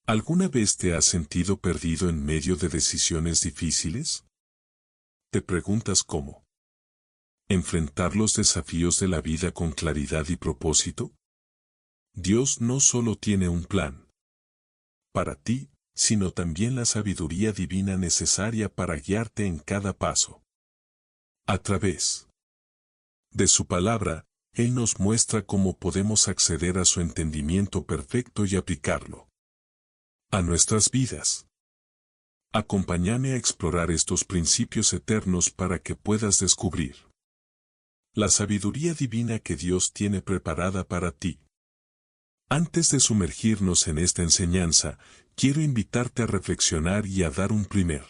¿Alguna vez te has sentido perdido en medio de decisiones difíciles? ¿Te preguntas cómo enfrentar los desafíos de la vida con claridad y propósito? Dios no solo tiene un plan para ti, sino también la sabiduría divina necesaria para guiarte en cada paso. A través de su palabra, Él nos muestra cómo podemos acceder a su entendimiento perfecto y aplicarlo a nuestras vidas. Acompáñame a explorar estos principios eternos para que puedas descubrir la sabiduría divina que Dios tiene preparada para ti. Antes de sumergirnos en esta enseñanza, quiero invitarte a reflexionar y a dar un primer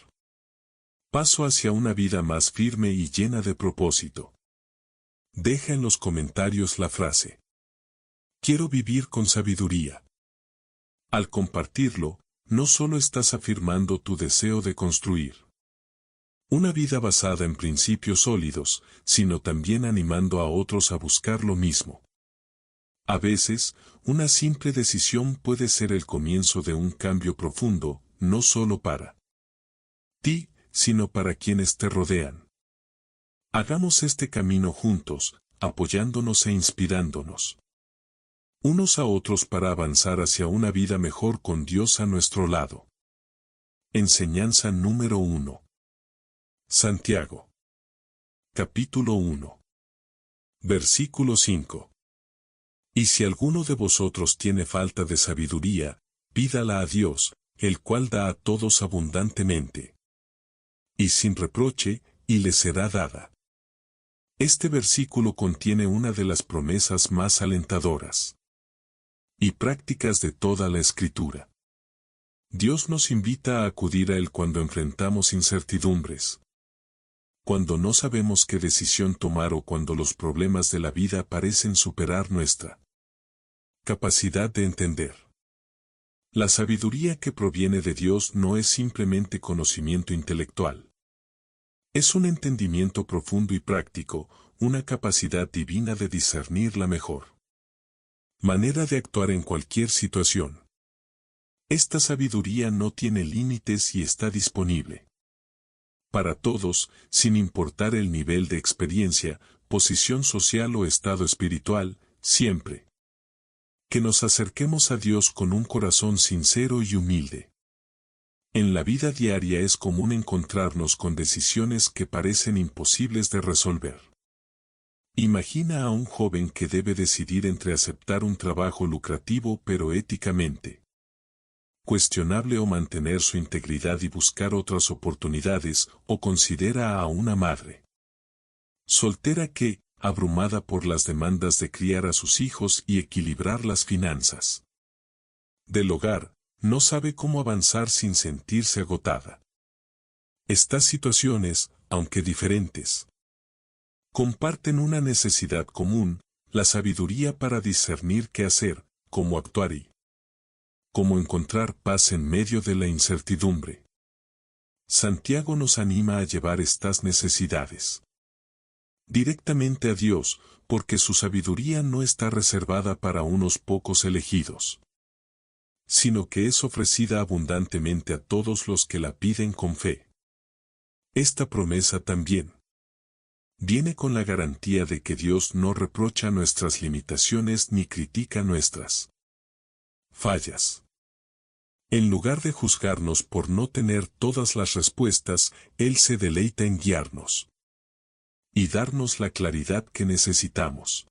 paso hacia una vida más firme y llena de propósito. Deja en los comentarios la frase: quiero vivir con sabiduría. Al compartirlo, no solo estás afirmando tu deseo de construir una vida basada en principios sólidos, sino también animando a otros a buscar lo mismo. A veces, una simple decisión puede ser el comienzo de un cambio profundo, no solo para ti, sino para quienes te rodean. Hagamos este camino juntos, apoyándonos e inspirándonos unos a otros para avanzar hacia una vida mejor con Dios a nuestro lado. Enseñanza número 1. Santiago. Capítulo 1. Versículo 5. Y si alguno de vosotros tiene falta de sabiduría, pídala a Dios, el cual da a todos abundantemente y sin reproche, y le será dada. Este versículo contiene una de las promesas más alentadoras y prácticas de toda la Escritura. Dios nos invita a acudir a Él cuando enfrentamos incertidumbres, cuando no sabemos qué decisión tomar o cuando los problemas de la vida parecen superar nuestra capacidad de entender. La sabiduría que proviene de Dios no es simplemente conocimiento intelectual. Es un entendimiento profundo y práctico, una capacidad divina de discernir la mejor manera de actuar en cualquier situación. Esta sabiduría no tiene límites y está disponible para todos, sin importar el nivel de experiencia, posición social o estado espiritual, siempre que nos acerquemos a Dios con un corazón sincero y humilde. En la vida diaria es común encontrarnos con decisiones que parecen imposibles de resolver. Imagina a un joven que debe decidir entre aceptar un trabajo lucrativo pero éticamente cuestionable o mantener su integridad y buscar otras oportunidades, o considera a una madre soltera que, abrumada por las demandas de criar a sus hijos y equilibrar las finanzas del hogar, no sabe cómo avanzar sin sentirse agotada. Estas situaciones, aunque diferentes, comparten una necesidad común, la sabiduría para discernir qué hacer, cómo actuar y cómo encontrar paz en medio de la incertidumbre. Santiago nos anima a llevar estas necesidades directamente a Dios, porque su sabiduría no está reservada para unos pocos elegidos, sino que es ofrecida abundantemente a todos los que la piden con fe. Esta promesa también viene con la garantía de que Dios no reprocha nuestras limitaciones ni critica nuestras fallas. En lugar de juzgarnos por no tener todas las respuestas, Él se deleita en guiarnos y darnos la claridad que necesitamos.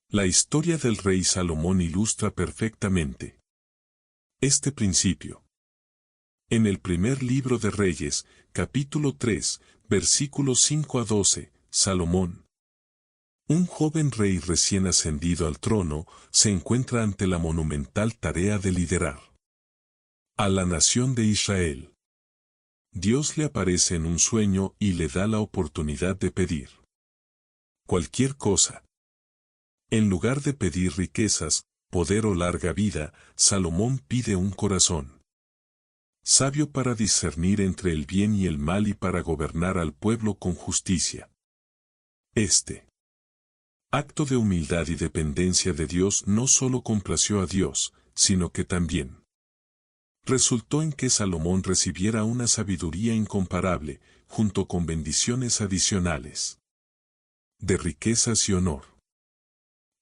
La historia del rey Salomón ilustra perfectamente este principio. En el primer libro de Reyes, capítulo 3, versículos 5 a 12, Salomón, un joven rey recién ascendido al trono, se encuentra ante la monumental tarea de liderar a la nación de Israel. Dios le aparece en un sueño y le da la oportunidad de pedir cualquier cosa. En lugar de pedir riquezas, poder o larga vida, Salomón pide un corazón sabio para discernir entre el bien y el mal y para gobernar al pueblo con justicia. Este acto de humildad y dependencia de Dios no solo complació a Dios, sino que también resultó en que Salomón recibiera una sabiduría incomparable, junto con bendiciones adicionales de riquezas y honor.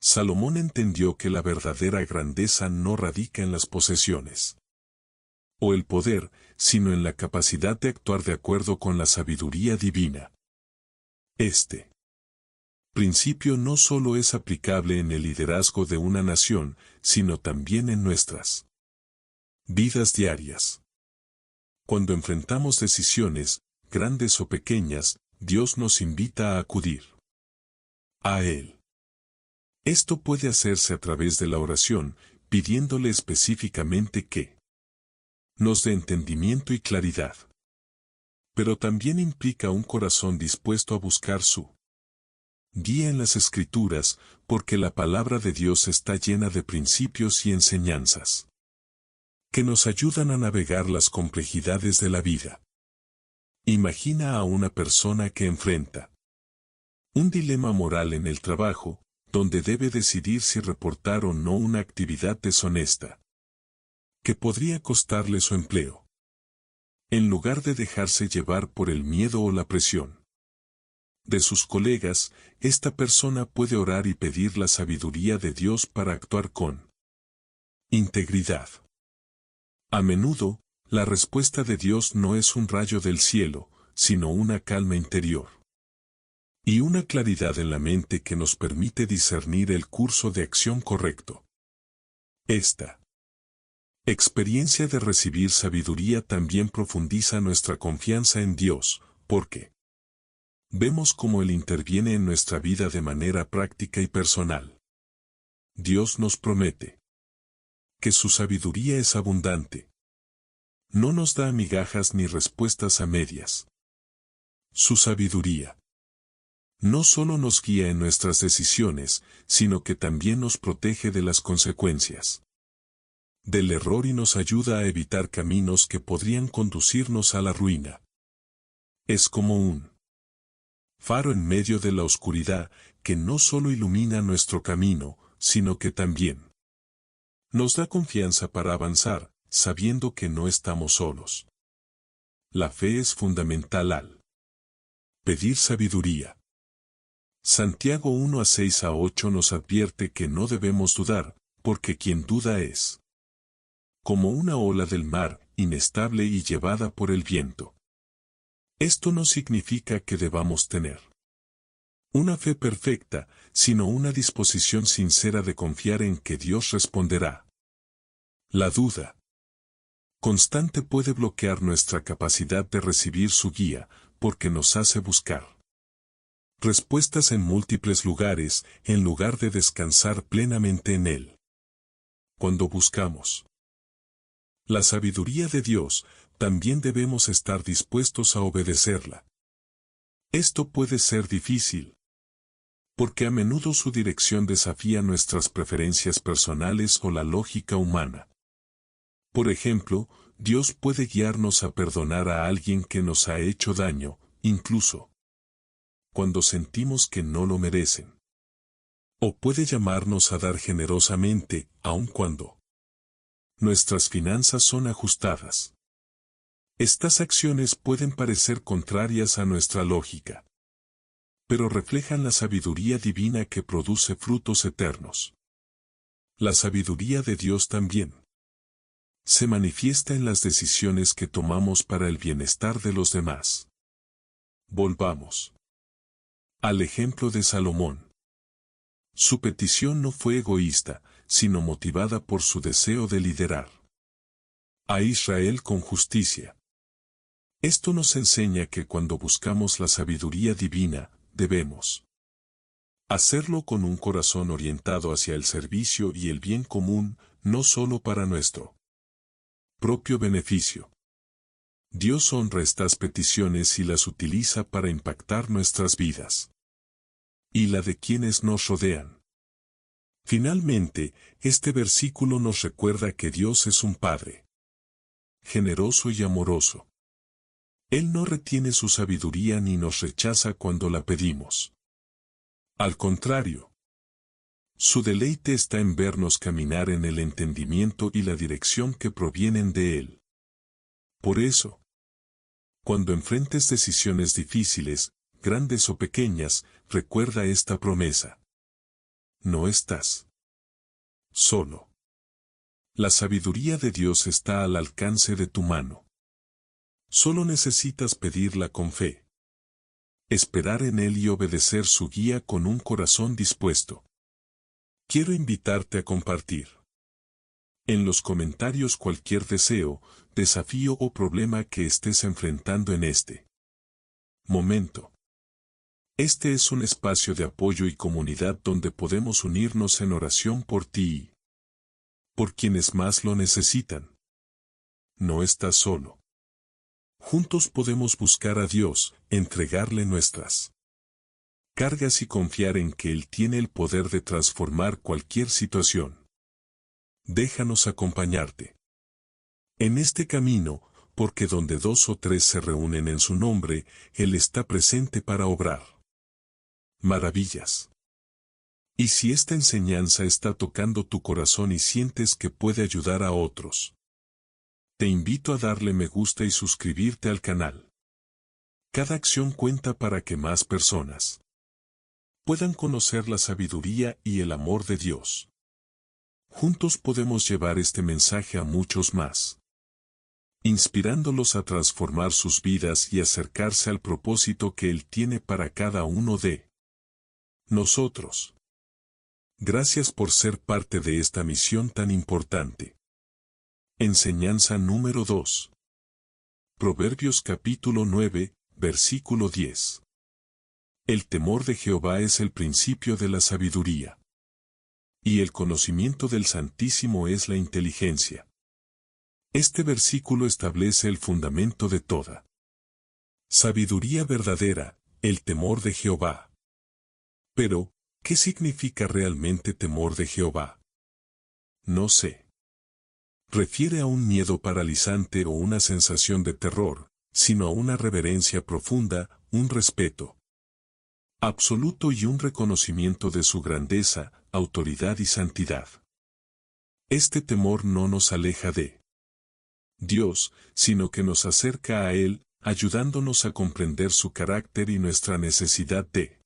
Salomón entendió que la verdadera grandeza no radica en las posesiones o el poder, sino en la capacidad de actuar de acuerdo con la sabiduría divina. Este principio no solo es aplicable en el liderazgo de una nación, sino también en nuestras vidas diarias. Cuando enfrentamos decisiones, grandes o pequeñas, Dios nos invita a acudir a Él. Esto puede hacerse a través de la oración, pidiéndole específicamente que nos dé entendimiento y claridad. Pero también implica un corazón dispuesto a buscar su guía en las Escrituras, porque la palabra de Dios está llena de principios y enseñanzas que nos ayudan a navegar las complejidades de la vida. Imagina a una persona que enfrenta un dilema moral en el trabajo, donde debe decidir si reportar o no una actividad deshonesta que podría costarle su empleo. En lugar de dejarse llevar por el miedo o la presión de sus colegas, esta persona puede orar y pedir la sabiduría de Dios para actuar con integridad. A menudo, la respuesta de Dios no es un rayo del cielo, sino una calma interior y una claridad en la mente que nos permite discernir el curso de acción correcto. Esta experiencia de recibir sabiduría también profundiza nuestra confianza en Dios, porque vemos cómo Él interviene en nuestra vida de manera práctica y personal. Dios nos promete que su sabiduría es abundante. No nos da migajas ni respuestas a medias. Su sabiduría no solo nos guía en nuestras decisiones, sino que también nos protege de las consecuencias del error y nos ayuda a evitar caminos que podrían conducirnos a la ruina. Es como un faro en medio de la oscuridad que no solo ilumina nuestro camino, sino que también nos da confianza para avanzar, sabiendo que no estamos solos. La fe es fundamental al pedir sabiduría. Santiago 1:6-8 nos advierte que no debemos dudar, porque quien duda es como una ola del mar, inestable y llevada por el viento. Esto no significa que debamos tener una fe perfecta, sino una disposición sincera de confiar en que Dios responderá. La duda constante puede bloquear nuestra capacidad de recibir su guía, porque nos hace buscar respuestas en múltiples lugares, en lugar de descansar plenamente en Él. Cuando buscamos la sabiduría de Dios, también debemos estar dispuestos a obedecerla. Esto puede ser difícil, porque a menudo su dirección desafía nuestras preferencias personales o la lógica humana. Por ejemplo, Dios puede guiarnos a perdonar a alguien que nos ha hecho daño, incluso cuando sentimos que no lo merecen. O puede llamarnos a dar generosamente, aun cuando nuestras finanzas son ajustadas. Estas acciones pueden parecer contrarias a nuestra lógica, pero reflejan la sabiduría divina que produce frutos eternos. La sabiduría de Dios también se manifiesta en las decisiones que tomamos para el bienestar de los demás. Volvamos al ejemplo de Salomón. Su petición no fue egoísta, sino motivada por su deseo de liderar a Israel con justicia. Esto nos enseña que cuando buscamos la sabiduría divina, debemos hacerlo con un corazón orientado hacia el servicio y el bien común, no solo para nuestro propio beneficio. Dios honra estas peticiones y las utiliza para impactar nuestras vidas y la de quienes nos rodean. Finalmente, este versículo nos recuerda que Dios es un Padre generoso y amoroso. Él no retiene su sabiduría ni nos rechaza cuando la pedimos. Al contrario, su deleite está en vernos caminar en el entendimiento y la dirección que provienen de Él. Por eso, cuando enfrentes decisiones difíciles, grandes o pequeñas, recuerda esta promesa. No estás solo. La sabiduría de Dios está al alcance de tu mano. Solo necesitas pedirla con fe. Esperar en Él y obedecer su guía con un corazón dispuesto. Quiero invitarte a compartir en los comentarios cualquier deseo, desafío o problema que estés enfrentando en este momento. Este es un espacio de apoyo y comunidad donde podemos unirnos en oración por ti y por quienes más lo necesitan. No estás solo. Juntos podemos buscar a Dios, entregarle nuestras cargas y confiar en que Él tiene el poder de transformar cualquier situación. Déjanos acompañarte en este camino, porque donde 2 o 3 se reúnen en su nombre, Él está presente para obrar maravillas. Y si esta enseñanza está tocando tu corazón y sientes que puede ayudar a otros, te invito a darle me gusta y suscribirte al canal. Cada acción cuenta para que más personas puedan conocer la sabiduría y el amor de Dios. Juntos podemos llevar este mensaje a muchos más, inspirándolos a transformar sus vidas y acercarse al propósito que Él tiene para cada uno de nosotros. Gracias por ser parte de esta misión tan importante. Enseñanza número 2. Proverbios capítulo 9, versículo 10. El temor de Jehová es el principio de la sabiduría. Y el conocimiento del Santísimo es la inteligencia. Este versículo establece el fundamento de toda sabiduría verdadera, el temor de Jehová. Pero, ¿qué significa realmente temor de Jehová? No sé. Refiere a un miedo paralizante o una sensación de terror, sino a una reverencia profunda, un respeto absoluto y un reconocimiento de su grandeza, autoridad y santidad. Este temor no nos aleja de Dios, sino que nos acerca a Él, ayudándonos a comprender su carácter y nuestra necesidad de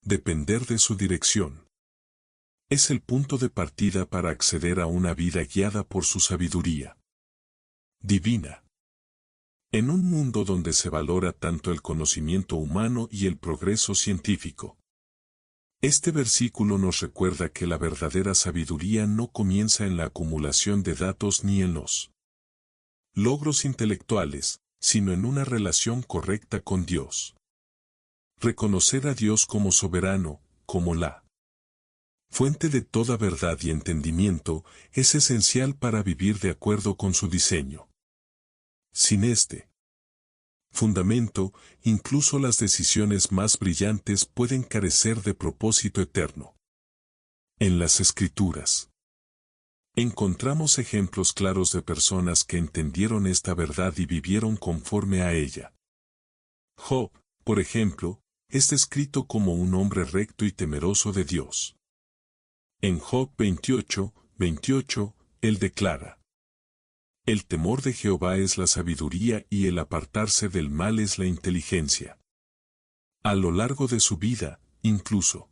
depender de su dirección. Es el punto de partida para acceder a una vida guiada por su sabiduría divina. En un mundo donde se valora tanto el conocimiento humano y el progreso científico, este versículo nos recuerda que la verdadera sabiduría no comienza en la acumulación de datos ni en los logros intelectuales, sino en una relación correcta con Dios. Reconocer a Dios como soberano, como la fuente de toda verdad y entendimiento, es esencial para vivir de acuerdo con su diseño. Sin este fundamento, incluso las decisiones más brillantes pueden carecer de propósito eterno. En las Escrituras encontramos ejemplos claros de personas que entendieron esta verdad y vivieron conforme a ella. Job, por ejemplo, es descrito como un hombre recto y temeroso de Dios. En Job 28, él declara: el temor de Jehová es la sabiduría y el apartarse del mal es la inteligencia. A lo largo de su vida, incluso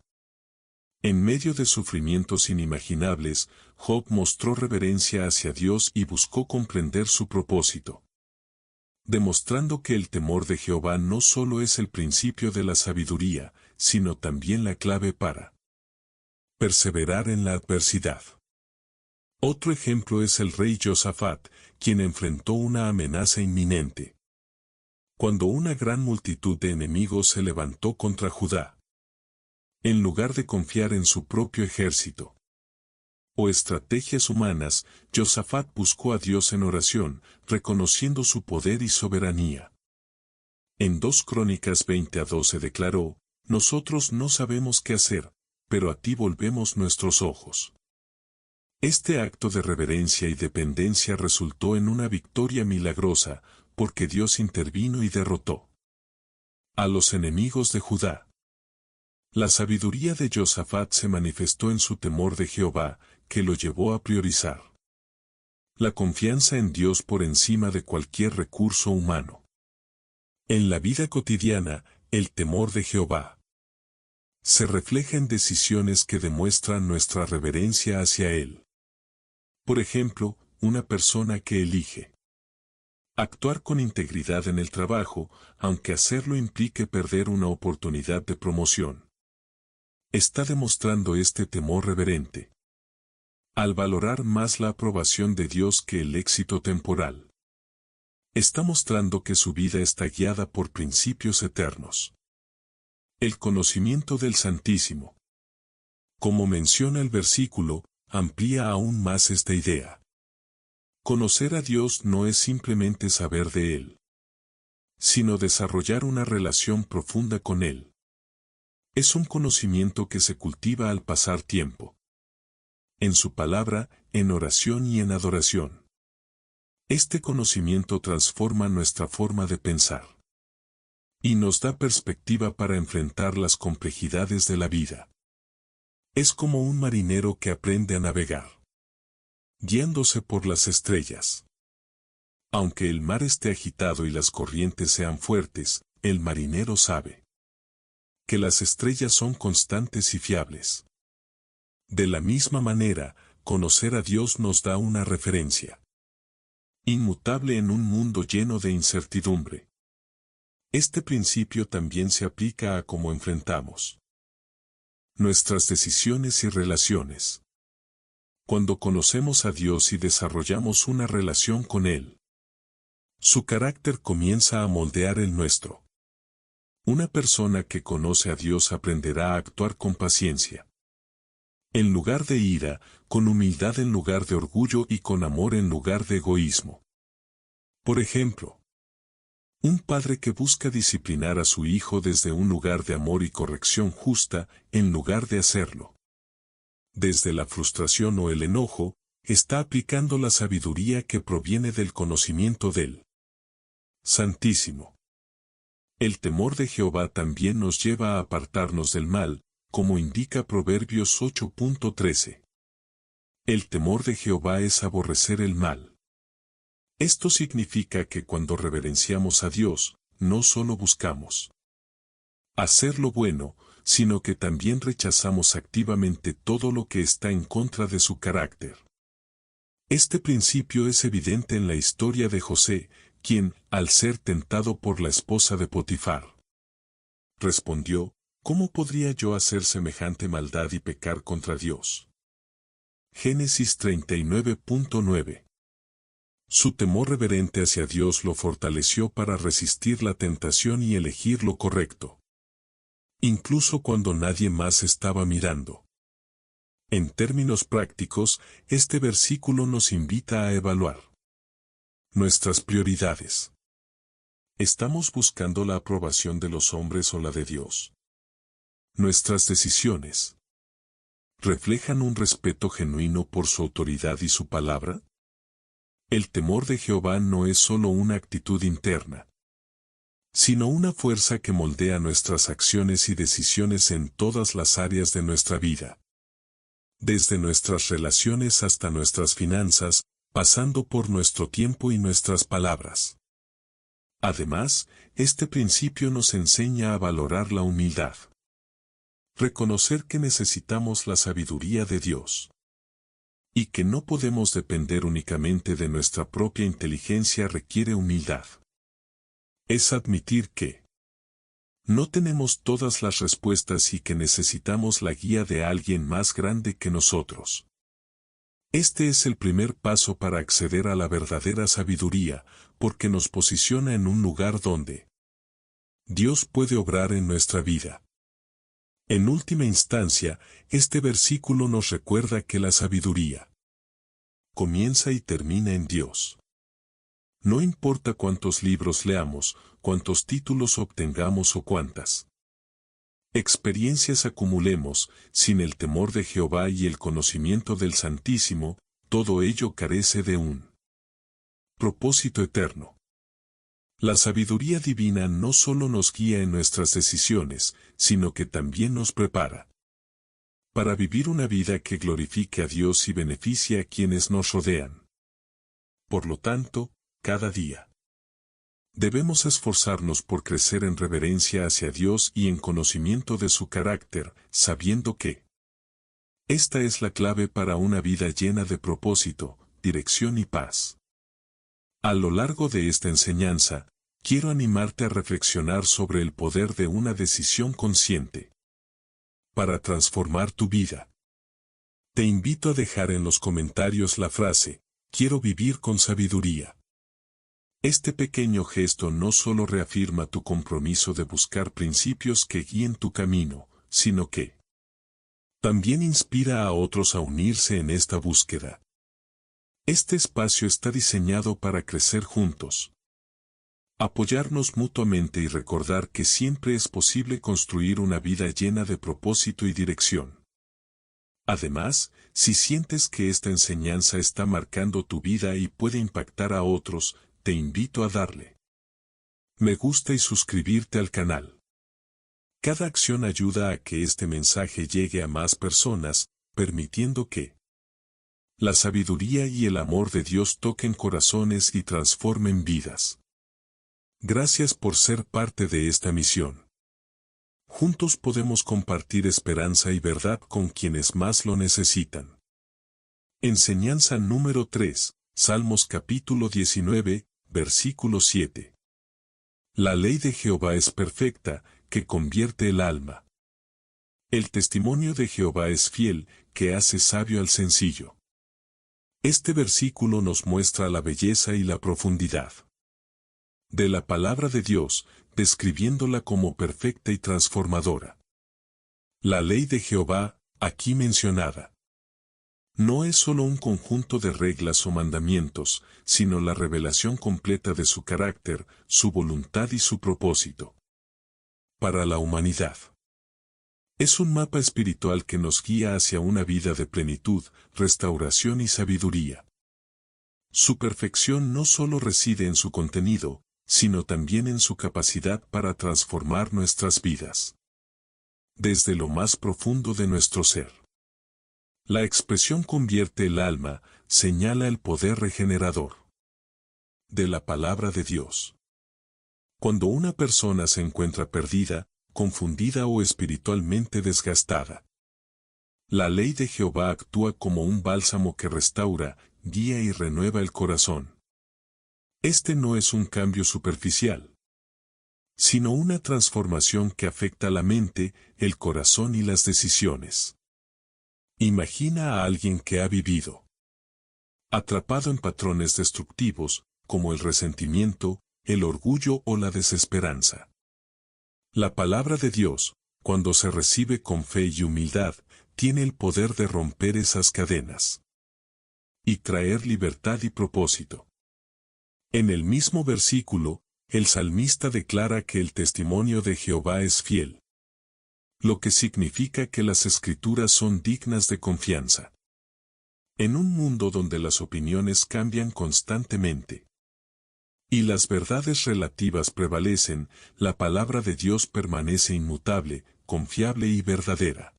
en medio de sufrimientos inimaginables, Job mostró reverencia hacia Dios y buscó comprender su propósito, demostrando que el temor de Jehová no solo es el principio de la sabiduría, sino también la clave para perseverar en la adversidad. Otro ejemplo es el rey Josafat, quien enfrentó una amenaza inminente. Cuando una gran multitud de enemigos se levantó contra Judá, en lugar de confiar en su propio ejército o estrategias humanas, Josafat buscó a Dios en oración, reconociendo su poder y soberanía. En 2 Crónicas 20:12 declaró: nosotros no sabemos qué hacer, pero a ti volvemos nuestros ojos. Este acto de reverencia y dependencia resultó en una victoria milagrosa, porque Dios intervino y derrotó a los enemigos de Judá. La sabiduría de Josafat se manifestó en su temor de Jehová, que lo llevó a priorizar La confianza en Dios por encima de cualquier recurso humano. En la vida cotidiana, el temor de Jehová se refleja en decisiones que demuestran nuestra reverencia hacia Él. Por ejemplo, una persona que elige actuar con integridad en el trabajo, aunque hacerlo implique perder una oportunidad de promoción. Está demostrando este temor reverente al valorar más la aprobación de Dios que el éxito temporal. Está mostrando que su vida está guiada por principios eternos. El conocimiento del Santísimo. Como menciona el versículo, amplía aún más esta idea. Conocer a Dios no es simplemente saber de Él, sino desarrollar una relación profunda con Él. Es un conocimiento que se cultiva al pasar tiempo en su palabra, en oración y en adoración. Este conocimiento transforma nuestra forma de pensar y nos da perspectiva para enfrentar las complejidades de la vida. Es como un marinero que aprende a navegar, guiándose por las estrellas. Aunque el mar esté agitado y las corrientes sean fuertes, el marinero sabe que las estrellas son constantes y fiables. De la misma manera, conocer a Dios nos da una referencia inmutable en un mundo lleno de incertidumbre. Este principio también se aplica a cómo enfrentamos nuestras decisiones y relaciones. Cuando conocemos a Dios y desarrollamos una relación con Él, su carácter comienza a moldear el nuestro. Una persona que conoce a Dios aprenderá a actuar con paciencia, en lugar de ira, con humildad en lugar de orgullo y con amor en lugar de egoísmo. Por ejemplo, un padre que busca disciplinar a su hijo desde un lugar de amor y corrección justa, en lugar de hacerlo desde la frustración o el enojo, está aplicando la sabiduría que proviene del conocimiento del Santísimo. El temor de Jehová también nos lleva a apartarnos del mal, como indica Proverbios 8.13. El temor de Jehová es aborrecer el mal. Esto significa que cuando reverenciamos a Dios, no solo buscamos hacer lo bueno, sino que también rechazamos activamente todo lo que está en contra de su carácter. Este principio es evidente en la historia de José, quien, al ser tentado por la esposa de Potifar, respondió: ¿cómo podría yo hacer semejante maldad y pecar contra Dios? Génesis 39.9. Su temor reverente hacia Dios lo fortaleció para resistir la tentación y elegir lo correcto, incluso cuando nadie más estaba mirando. En términos prácticos, este versículo nos invita a evaluar nuestras prioridades. ¿Estamos buscando la aprobación de los hombres o la de Dios? Nuestras decisiones ¿reflejan un respeto genuino por su autoridad y su palabra? El temor de Jehová no es solo una actitud interna, sino una fuerza que moldea nuestras acciones y decisiones en todas las áreas de nuestra vida. Desde nuestras relaciones hasta nuestras finanzas, pasando por nuestro tiempo y nuestras palabras. Además, este principio nos enseña a valorar la humildad. Reconocer que necesitamos la sabiduría de Dios. Y que no podemos depender únicamente de nuestra propia inteligencia requiere humildad. Es admitir que no tenemos todas las respuestas y que necesitamos la guía de alguien más grande que nosotros. Este es el primer paso para acceder a la verdadera sabiduría, porque nos posiciona en un lugar donde Dios puede obrar en nuestra vida. En última instancia, este versículo nos recuerda que la sabiduría comienza y termina en Dios. No importa cuántos libros leamos, cuántos títulos obtengamos o cuántas experiencias acumulemos, sin el temor de Jehová y el conocimiento del Santísimo, todo ello carece de un propósito eterno. La sabiduría divina no solo nos guía en nuestras decisiones, sino que también nos prepara para vivir una vida que glorifique a Dios y beneficie a quienes nos rodean. Por lo tanto, cada día debemos esforzarnos por crecer en reverencia hacia Dios y en conocimiento de su carácter, sabiendo que esta es la clave para una vida llena de propósito, dirección y paz. A lo largo de esta enseñanza, quiero animarte a reflexionar sobre el poder de una decisión consciente para transformar tu vida. Te invito a dejar en los comentarios la frase, quiero vivir con sabiduría. Este pequeño gesto no solo reafirma tu compromiso de buscar principios que guíen tu camino, sino que también inspira a otros a unirse en esta búsqueda. Este espacio está diseñado para crecer juntos, apoyarnos mutuamente y recordar que siempre es posible construir una vida llena de propósito y dirección. Además, si sientes que esta enseñanza está marcando tu vida y puede impactar a otros, te invito a darle me gusta y suscribirte al canal. Cada acción ayuda a que este mensaje llegue a más personas, permitiendo que la sabiduría y el amor de Dios toquen corazones y transformen vidas. Gracias por ser parte de esta misión. Juntos podemos compartir esperanza y verdad con quienes más lo necesitan. Enseñanza número 3, Salmos capítulo 19, versículo 7. La ley de Jehová es perfecta, que convierte el alma. El testimonio de Jehová es fiel, que hace sabio al sencillo. Este versículo nos muestra la belleza y la profundidad de la palabra de Dios, describiéndola como perfecta y transformadora. La ley de Jehová, aquí mencionada, no es solo un conjunto de reglas o mandamientos, sino la revelación completa de su carácter, su voluntad y su propósito para la humanidad. Es un mapa espiritual que nos guía hacia una vida de plenitud, restauración y sabiduría. Su perfección no solo reside en su contenido, sino también en su capacidad para transformar nuestras vidas desde lo más profundo de nuestro ser. La expresión convierte el alma, señala el poder regenerador de la palabra de Dios. Cuando una persona se encuentra perdida, confundida o espiritualmente desgastada, la ley de Jehová actúa como un bálsamo que restaura, guía y renueva el corazón. Este no es un cambio superficial, sino una transformación que afecta la mente, el corazón y las decisiones. Imagina a alguien que ha vivido atrapado en patrones destructivos, como el resentimiento, el orgullo o la desesperanza. La palabra de Dios, cuando se recibe con fe y humildad, tiene el poder de romper esas cadenas y traer libertad y propósito. En el mismo versículo, el salmista declara que el testimonio de Jehová es fiel, lo que significa que las escrituras son dignas de confianza. En un mundo donde las opiniones cambian constantemente y las verdades relativas prevalecen, la palabra de Dios permanece inmutable, confiable y verdadera.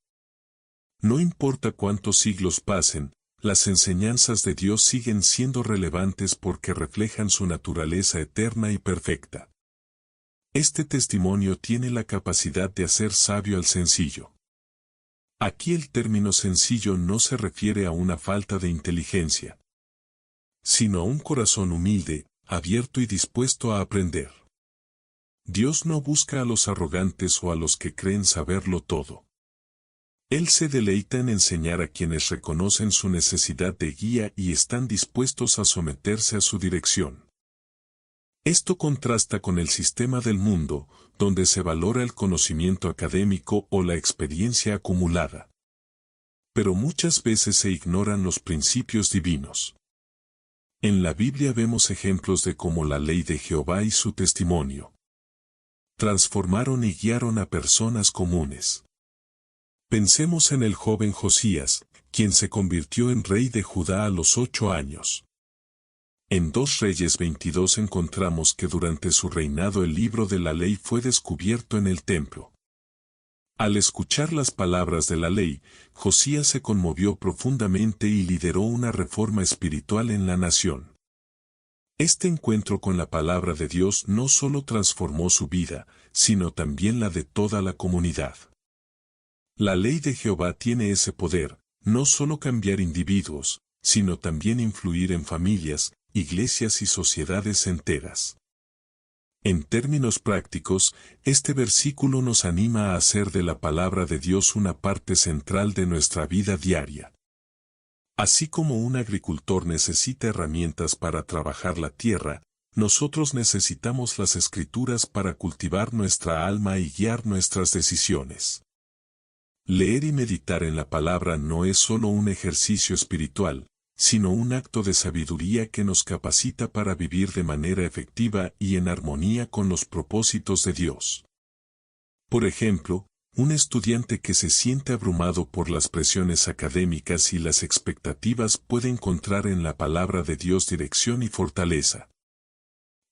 No importa cuántos siglos pasen, las enseñanzas de Dios siguen siendo relevantes porque reflejan su naturaleza eterna y perfecta. Este testimonio tiene la capacidad de hacer sabio al sencillo. Aquí el término sencillo no se refiere a una falta de inteligencia, sino a un corazón humilde, abierto y dispuesto a aprender. Dios no busca a los arrogantes o a los que creen saberlo todo. Él se deleita en enseñar a quienes reconocen su necesidad de guía y están dispuestos a someterse a su dirección. Esto contrasta con el sistema del mundo, donde se valora el conocimiento académico o la experiencia acumulada. Pero muchas veces se ignoran los principios divinos. En la Biblia vemos ejemplos de cómo la ley de Jehová y su testimonio transformaron y guiaron a personas comunes. Pensemos en el joven Josías, quien se convirtió en rey de Judá a los 8 años. En 2 Reyes 22 encontramos que durante su reinado el libro de la ley fue descubierto en el templo. Al escuchar las palabras de la ley, Josías se conmovió profundamente y lideró una reforma espiritual en la nación. Este encuentro con la palabra de Dios no solo transformó su vida, sino también la de toda la comunidad. La ley de Jehová tiene ese poder, no solo cambiar individuos, sino también influir en familias, iglesias y sociedades enteras. En términos prácticos, este versículo nos anima a hacer de la palabra de Dios una parte central de nuestra vida diaria. Así como un agricultor necesita herramientas para trabajar la tierra, nosotros necesitamos las Escrituras para cultivar nuestra alma y guiar nuestras decisiones. Leer y meditar en la palabra no es solo un ejercicio espiritual, sino un acto de sabiduría que nos capacita para vivir de manera efectiva y en armonía con los propósitos de Dios. Por ejemplo, un estudiante que se siente abrumado por las presiones académicas y las expectativas puede encontrar en la palabra de Dios dirección y fortaleza.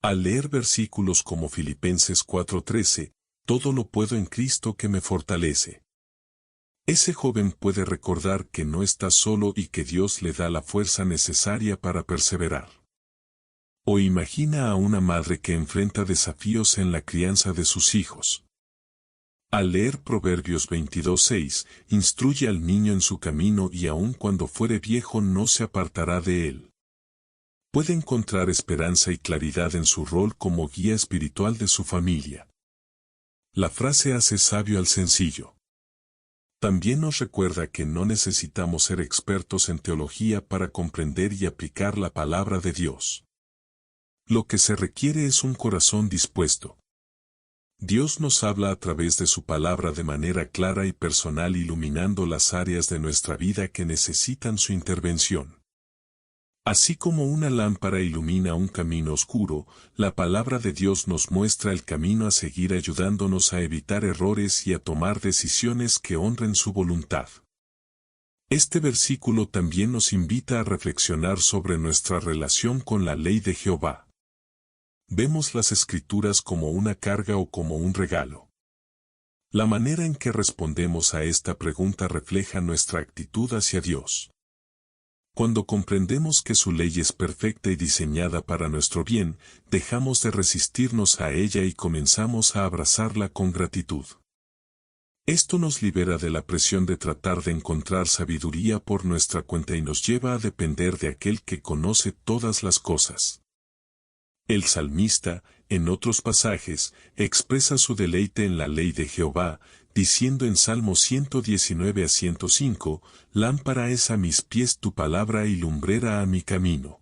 Al leer versículos como Filipenses 4:13, todo lo puedo en Cristo que me fortalece. Ese joven puede recordar que no está solo y que Dios le da la fuerza necesaria para perseverar. O imagina a una madre que enfrenta desafíos en la crianza de sus hijos. Al leer Proverbios 22:6, instruye al niño en su camino y aun cuando fuere viejo no se apartará de él. Puede encontrar esperanza y claridad en su rol como guía espiritual de su familia. La frase hace sabio al sencillo. También nos recuerda que no necesitamos ser expertos en teología para comprender y aplicar la palabra de Dios. Lo que se requiere es un corazón dispuesto. Dios nos habla a través de su palabra de manera clara y personal, iluminando las áreas de nuestra vida que necesitan su intervención. Así como una lámpara ilumina un camino oscuro, la palabra de Dios nos muestra el camino a seguir, ayudándonos a evitar errores y a tomar decisiones que honren su voluntad. Este versículo también nos invita a reflexionar sobre nuestra relación con la ley de Jehová. ¿Vemos las Escrituras como una carga o como un regalo? La manera en que respondemos a esta pregunta refleja nuestra actitud hacia Dios. Cuando comprendemos que su ley es perfecta y diseñada para nuestro bien, dejamos de resistirnos a ella y comenzamos a abrazarla con gratitud. Esto nos libera de la presión de tratar de encontrar sabiduría por nuestra cuenta y nos lleva a depender de aquel que conoce todas las cosas. El salmista, en otros pasajes, expresa su deleite en la ley de Jehová, diciendo en Salmo 119-105, «Lámpara es a mis pies tu palabra y lumbrera a mi camino».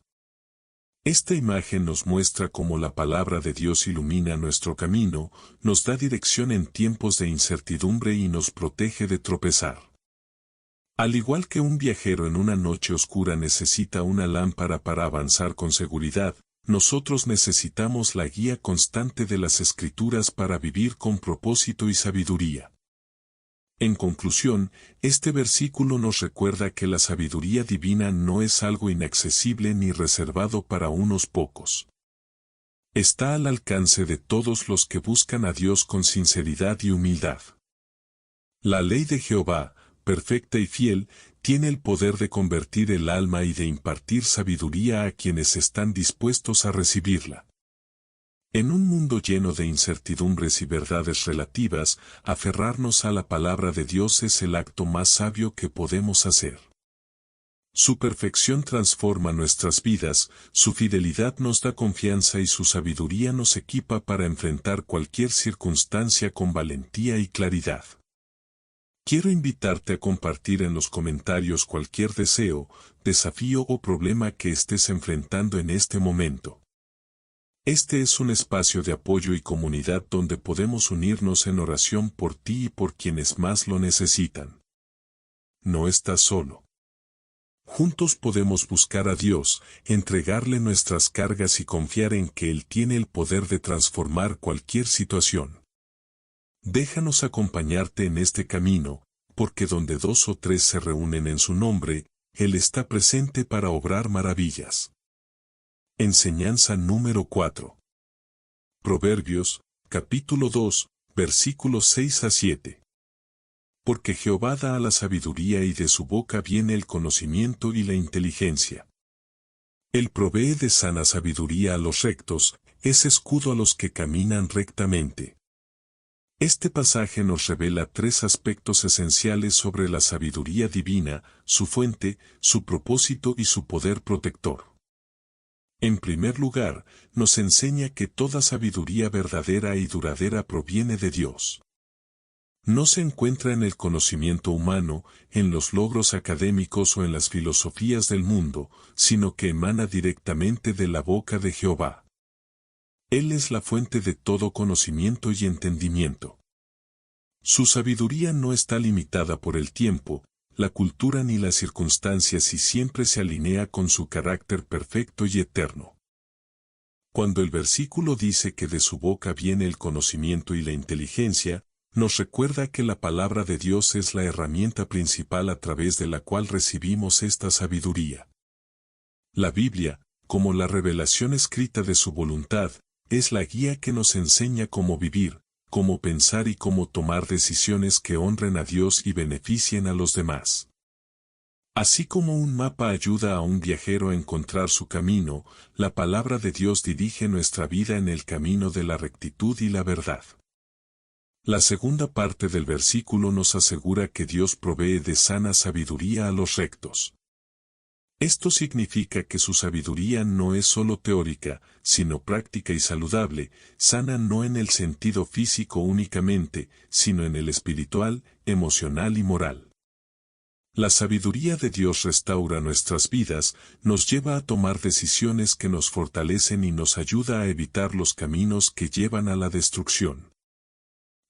Esta imagen nos muestra cómo la palabra de Dios ilumina nuestro camino, nos da dirección en tiempos de incertidumbre y nos protege de tropezar. Al igual que un viajero en una noche oscura necesita una lámpara para avanzar con seguridad, nosotros necesitamos la guía constante de las Escrituras para vivir con propósito y sabiduría. En conclusión, este versículo nos recuerda que la sabiduría divina no es algo inaccesible ni reservado para unos pocos. Está al alcance de todos los que buscan a Dios con sinceridad y humildad. La ley de Jehová, perfecta y fiel, tiene el poder de convertir el alma y de impartir sabiduría a quienes están dispuestos a recibirla. En un mundo lleno de incertidumbres y verdades relativas, aferrarnos a la palabra de Dios es el acto más sabio que podemos hacer. Su perfección transforma nuestras vidas, su fidelidad nos da confianza y su sabiduría nos equipa para enfrentar cualquier circunstancia con valentía y claridad. Quiero invitarte a compartir en los comentarios cualquier deseo, desafío o problema que estés enfrentando en este momento. Este es un espacio de apoyo y comunidad donde podemos unirnos en oración por ti y por quienes más lo necesitan. No estás solo. Juntos podemos buscar a Dios, entregarle nuestras cargas y confiar en que Él tiene el poder de transformar cualquier situación. Déjanos acompañarte en este camino, porque donde 2 o 3 se reúnen en su nombre, Él está presente para obrar maravillas. Enseñanza número 4. Proverbios, capítulo 2, versículos 6-7. Porque Jehová da a la sabiduría y de su boca viene el conocimiento y la inteligencia. Él provee de sana sabiduría a los rectos, es escudo a los que caminan rectamente. Este pasaje nos revela tres aspectos esenciales sobre la sabiduría divina, su fuente, su propósito y su poder protector. En primer lugar, nos enseña que toda sabiduría verdadera y duradera proviene de Dios. No se encuentra en el conocimiento humano, en los logros académicos o en las filosofías del mundo, sino que emana directamente de la boca de Jehová. Él es la fuente de todo conocimiento y entendimiento. Su sabiduría no está limitada por el tiempo, la cultura ni las circunstancias y siempre se alinea con su carácter perfecto y eterno. Cuando el versículo dice que de su boca viene el conocimiento y la inteligencia, nos recuerda que la palabra de Dios es la herramienta principal a través de la cual recibimos esta sabiduría. La Biblia, como la revelación escrita de su voluntad, es la guía que nos enseña cómo vivir, cómo pensar y cómo tomar decisiones que honren a Dios y beneficien a los demás. Así como un mapa ayuda a un viajero a encontrar su camino, la palabra de Dios dirige nuestra vida en el camino de la rectitud y la verdad. La segunda parte del versículo nos asegura que Dios provee de sana sabiduría a los rectos. Esto significa que su sabiduría no es solo teórica, sino práctica y saludable, sana no en el sentido físico únicamente, sino en el espiritual, emocional y moral. La sabiduría de Dios restaura nuestras vidas, nos lleva a tomar decisiones que nos fortalecen y nos ayuda a evitar los caminos que llevan a la destrucción.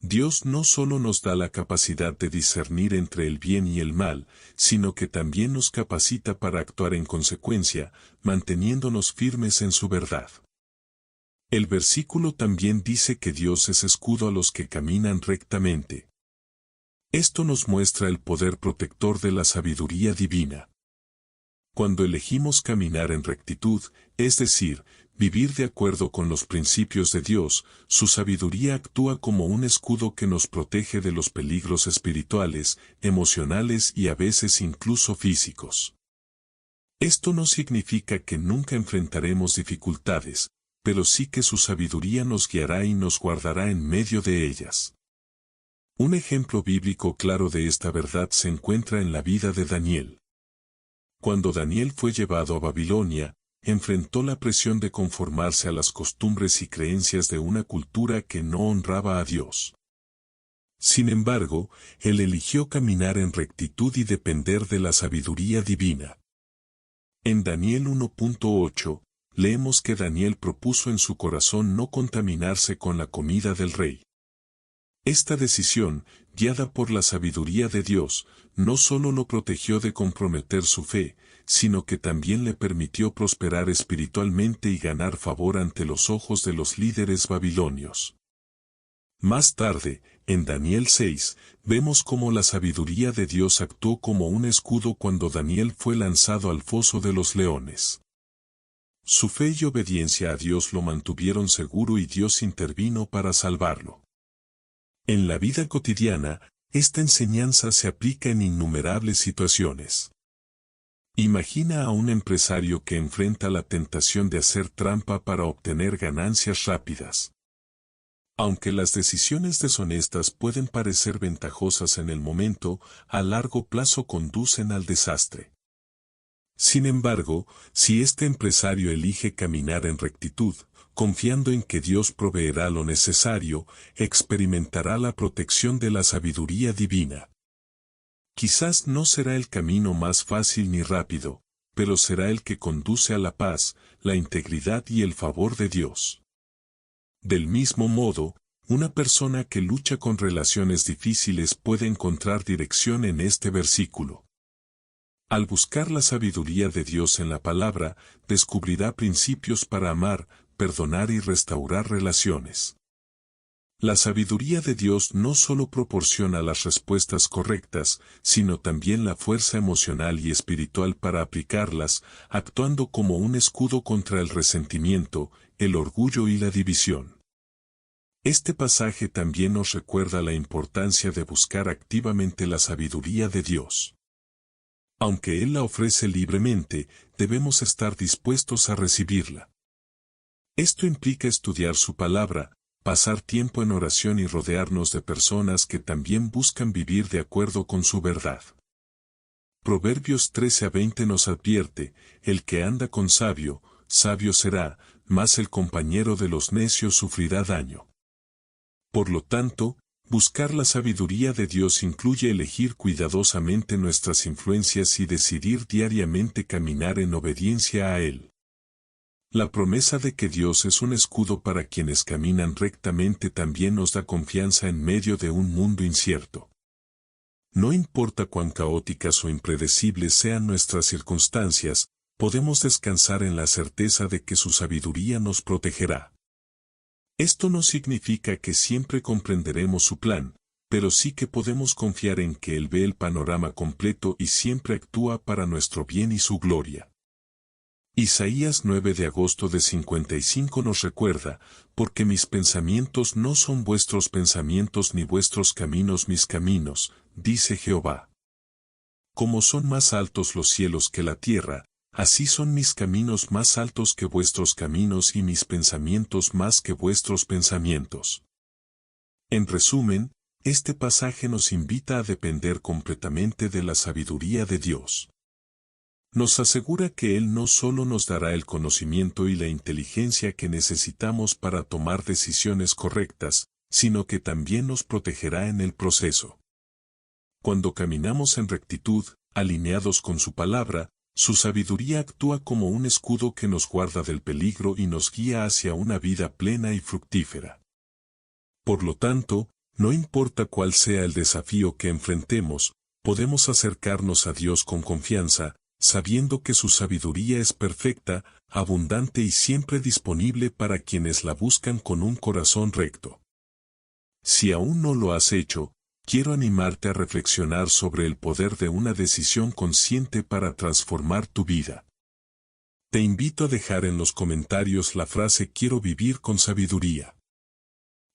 Dios no solo nos da la capacidad de discernir entre el bien y el mal, sino que también nos capacita para actuar en consecuencia, manteniéndonos firmes en su verdad. El versículo también dice que Dios es escudo a los que caminan rectamente. Esto nos muestra el poder protector de la sabiduría divina. Cuando elegimos caminar en rectitud, es decir, vivir de acuerdo con los principios de Dios, su sabiduría actúa como un escudo que nos protege de los peligros espirituales, emocionales y a veces incluso físicos. Esto no significa que nunca enfrentaremos dificultades, pero sí que su sabiduría nos guiará y nos guardará en medio de ellas. Un ejemplo bíblico claro de esta verdad se encuentra en la vida de Daniel. Cuando Daniel fue llevado a Babilonia, enfrentó la presión de conformarse a las costumbres y creencias de una cultura que no honraba a Dios. Sin embargo, él eligió caminar en rectitud y depender de la sabiduría divina. En Daniel 1.8, leemos que Daniel propuso en su corazón no contaminarse con la comida del rey. Esta decisión, guiada por la sabiduría de Dios, no solo lo protegió de comprometer su fe, sino que también le permitió prosperar espiritualmente y ganar favor ante los ojos de los líderes babilonios. Más tarde, en Daniel 6, vemos cómo la sabiduría de Dios actuó como un escudo cuando Daniel fue lanzado al foso de los leones. Su fe y obediencia a Dios lo mantuvieron seguro y Dios intervino para salvarlo. En la vida cotidiana, esta enseñanza se aplica en innumerables situaciones. Imagina a un empresario que enfrenta la tentación de hacer trampa para obtener ganancias rápidas. Aunque las decisiones deshonestas pueden parecer ventajosas en el momento, a largo plazo conducen al desastre. Sin embargo, si este empresario elige caminar en rectitud, confiando en que Dios proveerá lo necesario, experimentará la protección de la sabiduría divina. Quizás no será el camino más fácil ni rápido, pero será el que conduce a la paz, la integridad y el favor de Dios. Del mismo modo, una persona que lucha con relaciones difíciles puede encontrar dirección en este versículo. Al buscar la sabiduría de Dios en la palabra, descubrirá principios para amar, perdonar y restaurar relaciones. La sabiduría de Dios no solo proporciona las respuestas correctas, sino también la fuerza emocional y espiritual para aplicarlas, actuando como un escudo contra el resentimiento, el orgullo y la división. Este pasaje también nos recuerda la importancia de buscar activamente la sabiduría de Dios. Aunque Él la ofrece libremente, debemos estar dispuestos a recibirla. Esto implica estudiar su palabra, pasar tiempo en oración y rodearnos de personas que también buscan vivir de acuerdo con su verdad. Proverbios 13-20 nos advierte, el que anda con sabio, sabio será, mas el compañero de los necios sufrirá daño. Por lo tanto, buscar la sabiduría de Dios incluye elegir cuidadosamente nuestras influencias y decidir diariamente caminar en obediencia a Él. La promesa de que Dios es un escudo para quienes caminan rectamente también nos da confianza en medio de un mundo incierto. No importa cuán caóticas o impredecibles sean nuestras circunstancias, podemos descansar en la certeza de que su sabiduría nos protegerá. Esto no significa que siempre comprenderemos su plan, pero sí que podemos confiar en que Él ve el panorama completo y siempre actúa para nuestro bien y su gloria. Isaías 9 de agosto de 55 nos recuerda, porque mis pensamientos no son vuestros pensamientos ni vuestros caminos mis caminos, dice Jehová. Como son más altos los cielos que la tierra, así son mis caminos más altos que vuestros caminos y mis pensamientos más que vuestros pensamientos. En resumen, este pasaje nos invita a depender completamente de la sabiduría de Dios. Nos asegura que Él no solo nos dará el conocimiento y la inteligencia que necesitamos para tomar decisiones correctas, sino que también nos protegerá en el proceso. Cuando caminamos en rectitud, alineados con su palabra, su sabiduría actúa como un escudo que nos guarda del peligro y nos guía hacia una vida plena y fructífera. Por lo tanto, no importa cuál sea el desafío que enfrentemos, podemos acercarnos a Dios con confianza, sabiendo que su sabiduría es perfecta, abundante y siempre disponible para quienes la buscan con un corazón recto. Si aún no lo has hecho, quiero animarte a reflexionar sobre el poder de una decisión consciente para transformar tu vida. Te invito a dejar en los comentarios la frase "Quiero vivir con sabiduría".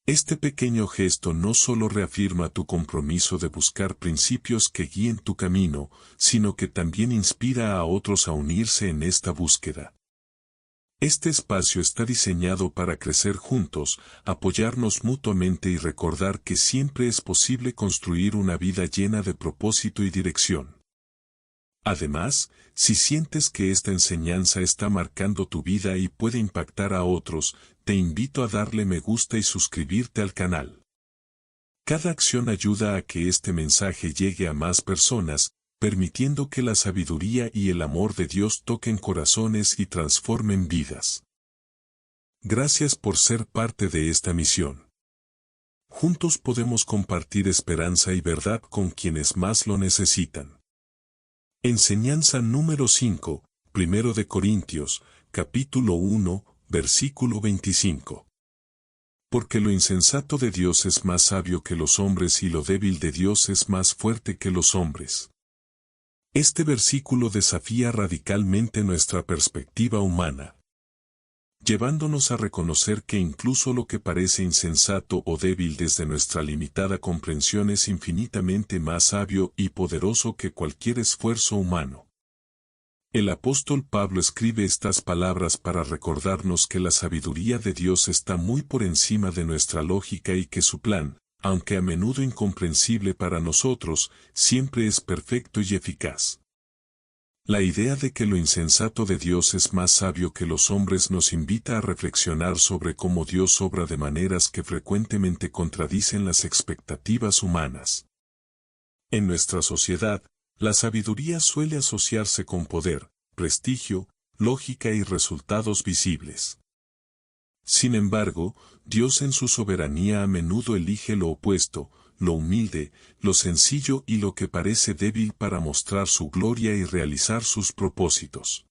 Este pequeño gesto no solo reafirma tu compromiso de buscar principios que guíen tu camino, sino que también inspira a otros a unirse en esta búsqueda. Este espacio está diseñado para crecer juntos, apoyarnos mutuamente y recordar que siempre es posible construir una vida llena de propósito y dirección. Además, si sientes que esta enseñanza está marcando tu vida y puede impactar a otros, te invito a darle me gusta y suscribirte al canal. Cada acción ayuda a que este mensaje llegue a más personas, permitiendo que la sabiduría y el amor de Dios toquen corazones y transformen vidas. Gracias por ser parte de esta misión. Juntos podemos compartir esperanza y verdad con quienes más lo necesitan. Enseñanza número 5, 1 de Corintios, capítulo 1, versículo 25. Porque lo insensato de Dios es más sabio que los hombres y lo débil de Dios es más fuerte que los hombres. Este versículo desafía radicalmente nuestra perspectiva humana, llevándonos a reconocer que incluso lo que parece insensato o débil desde nuestra limitada comprensión es infinitamente más sabio y poderoso que cualquier esfuerzo humano. El apóstol Pablo escribe estas palabras para recordarnos que la sabiduría de Dios está muy por encima de nuestra lógica y que su plan, aunque a menudo incomprensible para nosotros, siempre es perfecto y eficaz. La idea de que lo insensato de Dios es más sabio que los hombres nos invita a reflexionar sobre cómo Dios obra de maneras que frecuentemente contradicen las expectativas humanas. En nuestra sociedad, la sabiduría suele asociarse con poder, prestigio, lógica y resultados visibles. Sin embargo, Dios en su soberanía a menudo elige lo opuesto, lo humilde, lo sencillo y lo que parece débil para mostrar su gloria y realizar sus propósitos.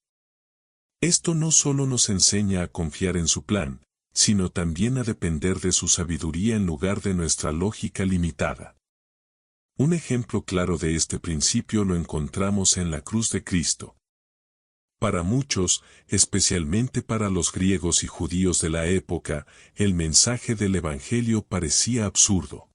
Esto no solo nos enseña a confiar en su plan, sino también a depender de su sabiduría en lugar de nuestra lógica limitada. Un ejemplo claro de este principio lo encontramos en la cruz de Cristo. Para muchos, especialmente para los griegos y judíos de la época, el mensaje del Evangelio parecía absurdo.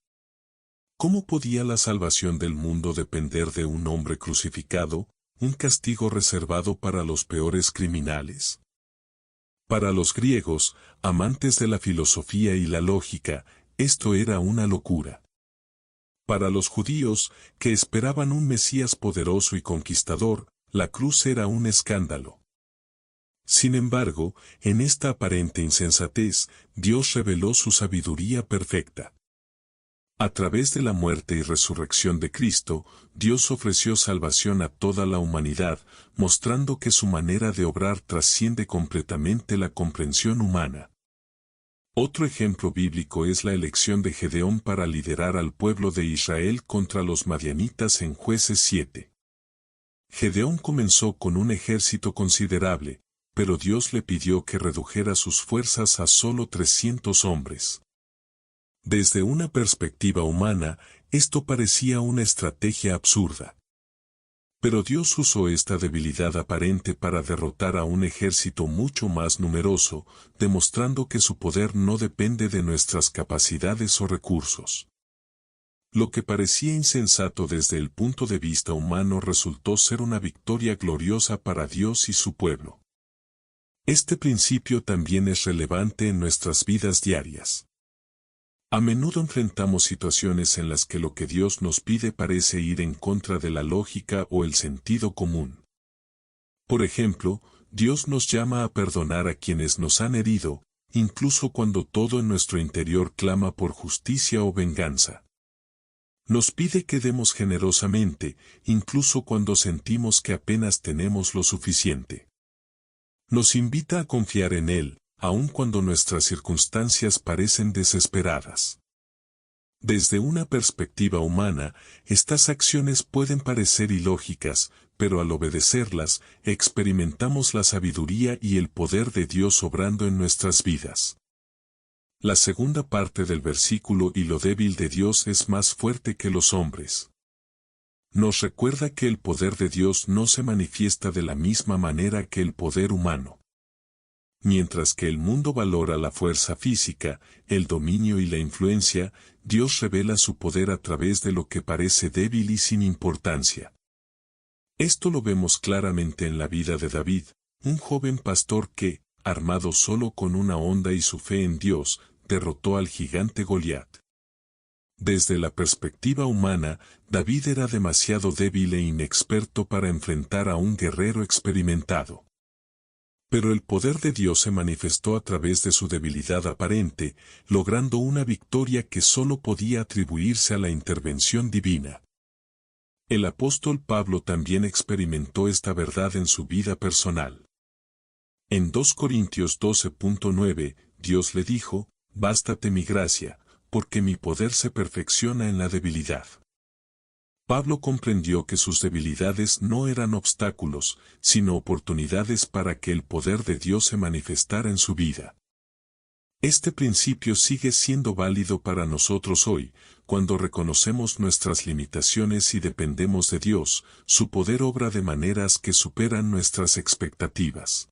¿Cómo podía la salvación del mundo depender de un hombre crucificado, un castigo reservado para los peores criminales. Para los griegos, amantes de la filosofía y la lógica, esto era una locura. Para los judíos, que esperaban un Mesías poderoso y conquistador, la cruz era un escándalo. Sin embargo, en esta aparente insensatez, Dios reveló su sabiduría perfecta. A través de la muerte y resurrección de Cristo, Dios ofreció salvación a toda la humanidad, mostrando que su manera de obrar trasciende completamente la comprensión humana. Otro ejemplo bíblico es la elección de Gedeón para liderar al pueblo de Israel contra los madianitas en Jueces 7. Gedeón comenzó con un ejército considerable, pero Dios le pidió que redujera sus fuerzas a solo 300 hombres. Desde una perspectiva humana, esto parecía una estrategia absurda. Pero Dios usó esta debilidad aparente para derrotar a un ejército mucho más numeroso, demostrando que su poder no depende de nuestras capacidades o recursos. Lo que parecía insensato desde el punto de vista humano resultó ser una victoria gloriosa para Dios y su pueblo. Este principio también es relevante en nuestras vidas diarias. A menudo enfrentamos situaciones en las que lo que Dios nos pide parece ir en contra de la lógica o el sentido común. Por ejemplo, Dios nos llama a perdonar a quienes nos han herido, incluso cuando todo en nuestro interior clama por justicia o venganza. Nos pide que demos generosamente, incluso cuando sentimos que apenas tenemos lo suficiente. Nos invita a confiar en Él, aun cuando nuestras circunstancias parecen desesperadas. Desde una perspectiva humana, estas acciones pueden parecer ilógicas, pero al obedecerlas, experimentamos la sabiduría y el poder de Dios obrando en nuestras vidas. La segunda parte del versículo: y lo débil de Dios es más fuerte que los hombres. Nos recuerda que el poder de Dios no se manifiesta de la misma manera que el poder humano. Mientras que el mundo valora la fuerza física, el dominio y la influencia, Dios revela su poder a través de lo que parece débil y sin importancia. Esto lo vemos claramente en la vida de David, un joven pastor que, armado solo con una honda y su fe en Dios, derrotó al gigante Goliat. Desde la perspectiva humana, David era demasiado débil e inexperto para enfrentar a un guerrero experimentado. Pero el poder de Dios se manifestó a través de su debilidad aparente, logrando una victoria que solo podía atribuirse a la intervención divina. El apóstol Pablo también experimentó esta verdad en su vida personal. En 2 Corintios 12.9, Dios le dijo: «Bástate mi gracia, porque mi poder se perfecciona en la debilidad». Pablo comprendió que sus debilidades no eran obstáculos, sino oportunidades para que el poder de Dios se manifestara en su vida. Este principio sigue siendo válido para nosotros hoy, cuando reconocemos nuestras limitaciones y dependemos de Dios. Su poder obra de maneras que superan nuestras expectativas.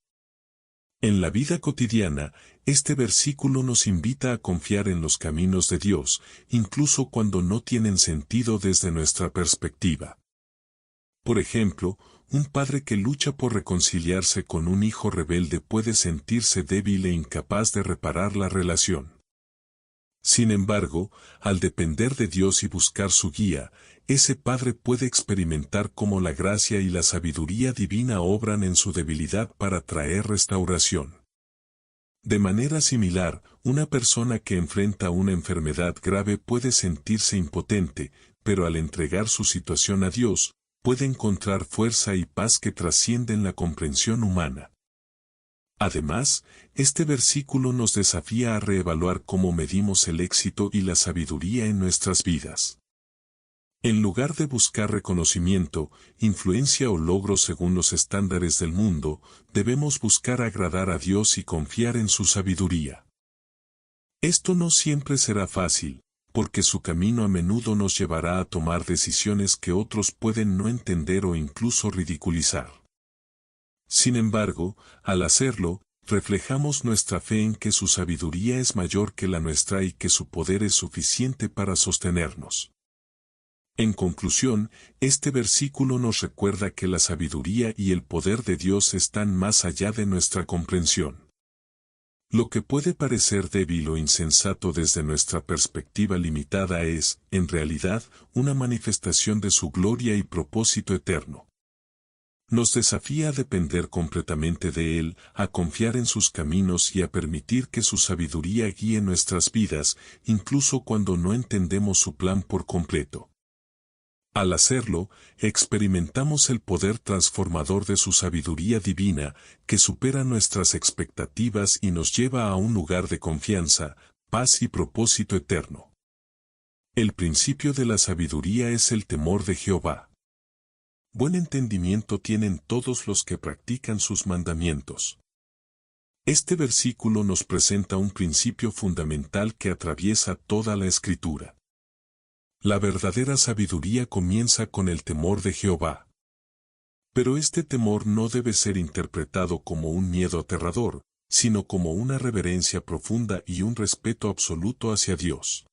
En la vida cotidiana, este versículo nos invita a confiar en los caminos de Dios, incluso cuando no tienen sentido desde nuestra perspectiva. Por ejemplo, un padre que lucha por reconciliarse con un hijo rebelde puede sentirse débil e incapaz de reparar la relación. Sin embargo, al depender de Dios y buscar su guía, ese padre puede experimentar cómo la gracia y la sabiduría divina obran en su debilidad para traer restauración. De manera similar, una persona que enfrenta una enfermedad grave puede sentirse impotente, pero al entregar su situación a Dios, puede encontrar fuerza y paz que trascienden la comprensión humana. Además, este versículo nos desafía a reevaluar cómo medimos el éxito y la sabiduría en nuestras vidas. En lugar de buscar reconocimiento, influencia o logro según los estándares del mundo, debemos buscar agradar a Dios y confiar en su sabiduría. Esto no siempre será fácil, porque su camino a menudo nos llevará a tomar decisiones que otros pueden no entender o incluso ridiculizar. Sin embargo, al hacerlo, reflejamos nuestra fe en que su sabiduría es mayor que la nuestra y que su poder es suficiente para sostenernos. En conclusión, este versículo nos recuerda que la sabiduría y el poder de Dios están más allá de nuestra comprensión. Lo que puede parecer débil o insensato desde nuestra perspectiva limitada es, en realidad, una manifestación de su gloria y propósito eterno. Nos desafía a depender completamente de Él, a confiar en sus caminos y a permitir que su sabiduría guíe nuestras vidas, incluso cuando no entendemos su plan por completo. Al hacerlo, experimentamos el poder transformador de su sabiduría divina, que supera nuestras expectativas y nos lleva a un lugar de confianza, paz y propósito eterno. El principio de la sabiduría es el temor de Jehová. Buen entendimiento tienen todos los que practican sus mandamientos. Este versículo nos presenta un principio fundamental que atraviesa toda la Escritura. La verdadera sabiduría comienza con el temor de Jehová. Pero este temor no debe ser interpretado como un miedo aterrador, sino como una reverencia profunda y un respeto absoluto hacia Dios.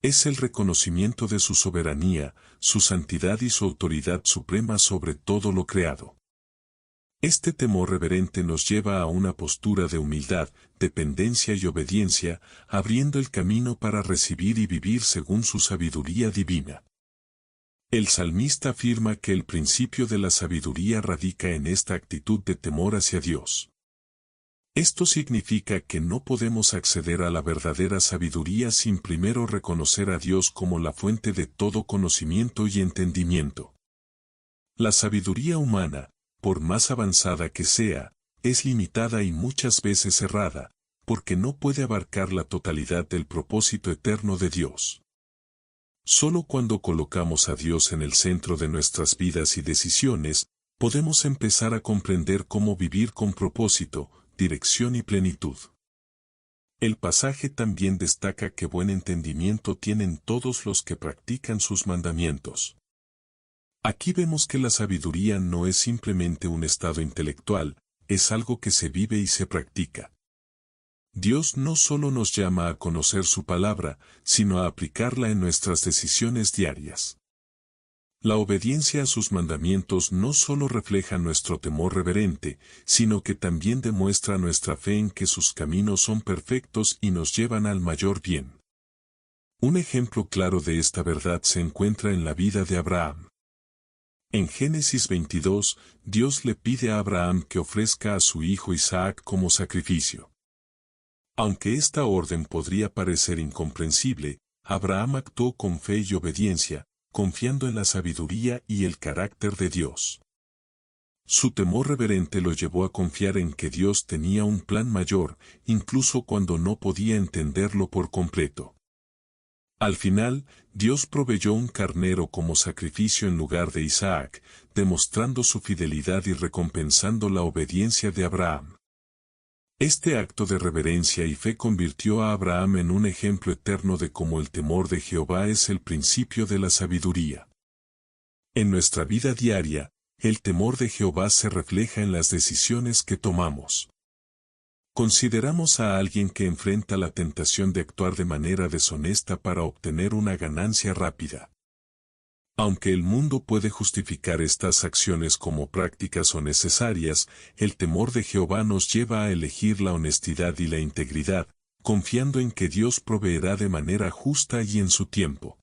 Es el reconocimiento de su soberanía, su santidad y su autoridad suprema sobre todo lo creado. Este temor reverente nos lleva a una postura de humildad, dependencia y obediencia, abriendo el camino para recibir y vivir según su sabiduría divina. El salmista afirma que el principio de la sabiduría radica en esta actitud de temor hacia Dios. Esto significa que no podemos acceder a la verdadera sabiduría sin primero reconocer a Dios como la fuente de todo conocimiento y entendimiento. La sabiduría humana, por más avanzada que sea, es limitada y muchas veces errada, porque no puede abarcar la totalidad del propósito eterno de Dios. Solo cuando colocamos a Dios en el centro de nuestras vidas y decisiones, podemos empezar a comprender cómo vivir con propósito, dirección y plenitud. El pasaje también destaca que buen entendimiento tienen todos los que practican sus mandamientos. Aquí vemos que la sabiduría no es simplemente un estado intelectual, es algo que se vive y se practica. Dios no solo nos llama a conocer su palabra, sino a aplicarla en nuestras decisiones diarias. La obediencia a sus mandamientos no solo refleja nuestro temor reverente, sino que también demuestra nuestra fe en que sus caminos son perfectos y nos llevan al mayor bien. Un ejemplo claro de esta verdad se encuentra en la vida de Abraham. En Génesis 22, Dios le pide a Abraham que ofrezca a su hijo Isaac como sacrificio. Aunque esta orden podría parecer incomprensible, Abraham actuó con fe y obediencia, confiando en la sabiduría y el carácter de Dios. Su temor reverente lo llevó a confiar en que Dios tenía un plan mayor, incluso cuando no podía entenderlo por completo. Al final, Dios proveyó un carnero como sacrificio en lugar de Isaac, demostrando su fidelidad y recompensando la obediencia de Abraham. Este acto de reverencia y fe convirtió a Abraham en un ejemplo eterno de cómo el temor de Jehová es el principio de la sabiduría. En nuestra vida diaria, el temor de Jehová se refleja en las decisiones que tomamos. Consideramos a alguien que enfrenta la tentación de actuar de manera deshonesta para obtener una ganancia rápida. Aunque el mundo puede justificar estas acciones como prácticas o necesarias, el temor de Jehová nos lleva a elegir la honestidad y la integridad, confiando en que Dios proveerá de manera justa y en su tiempo.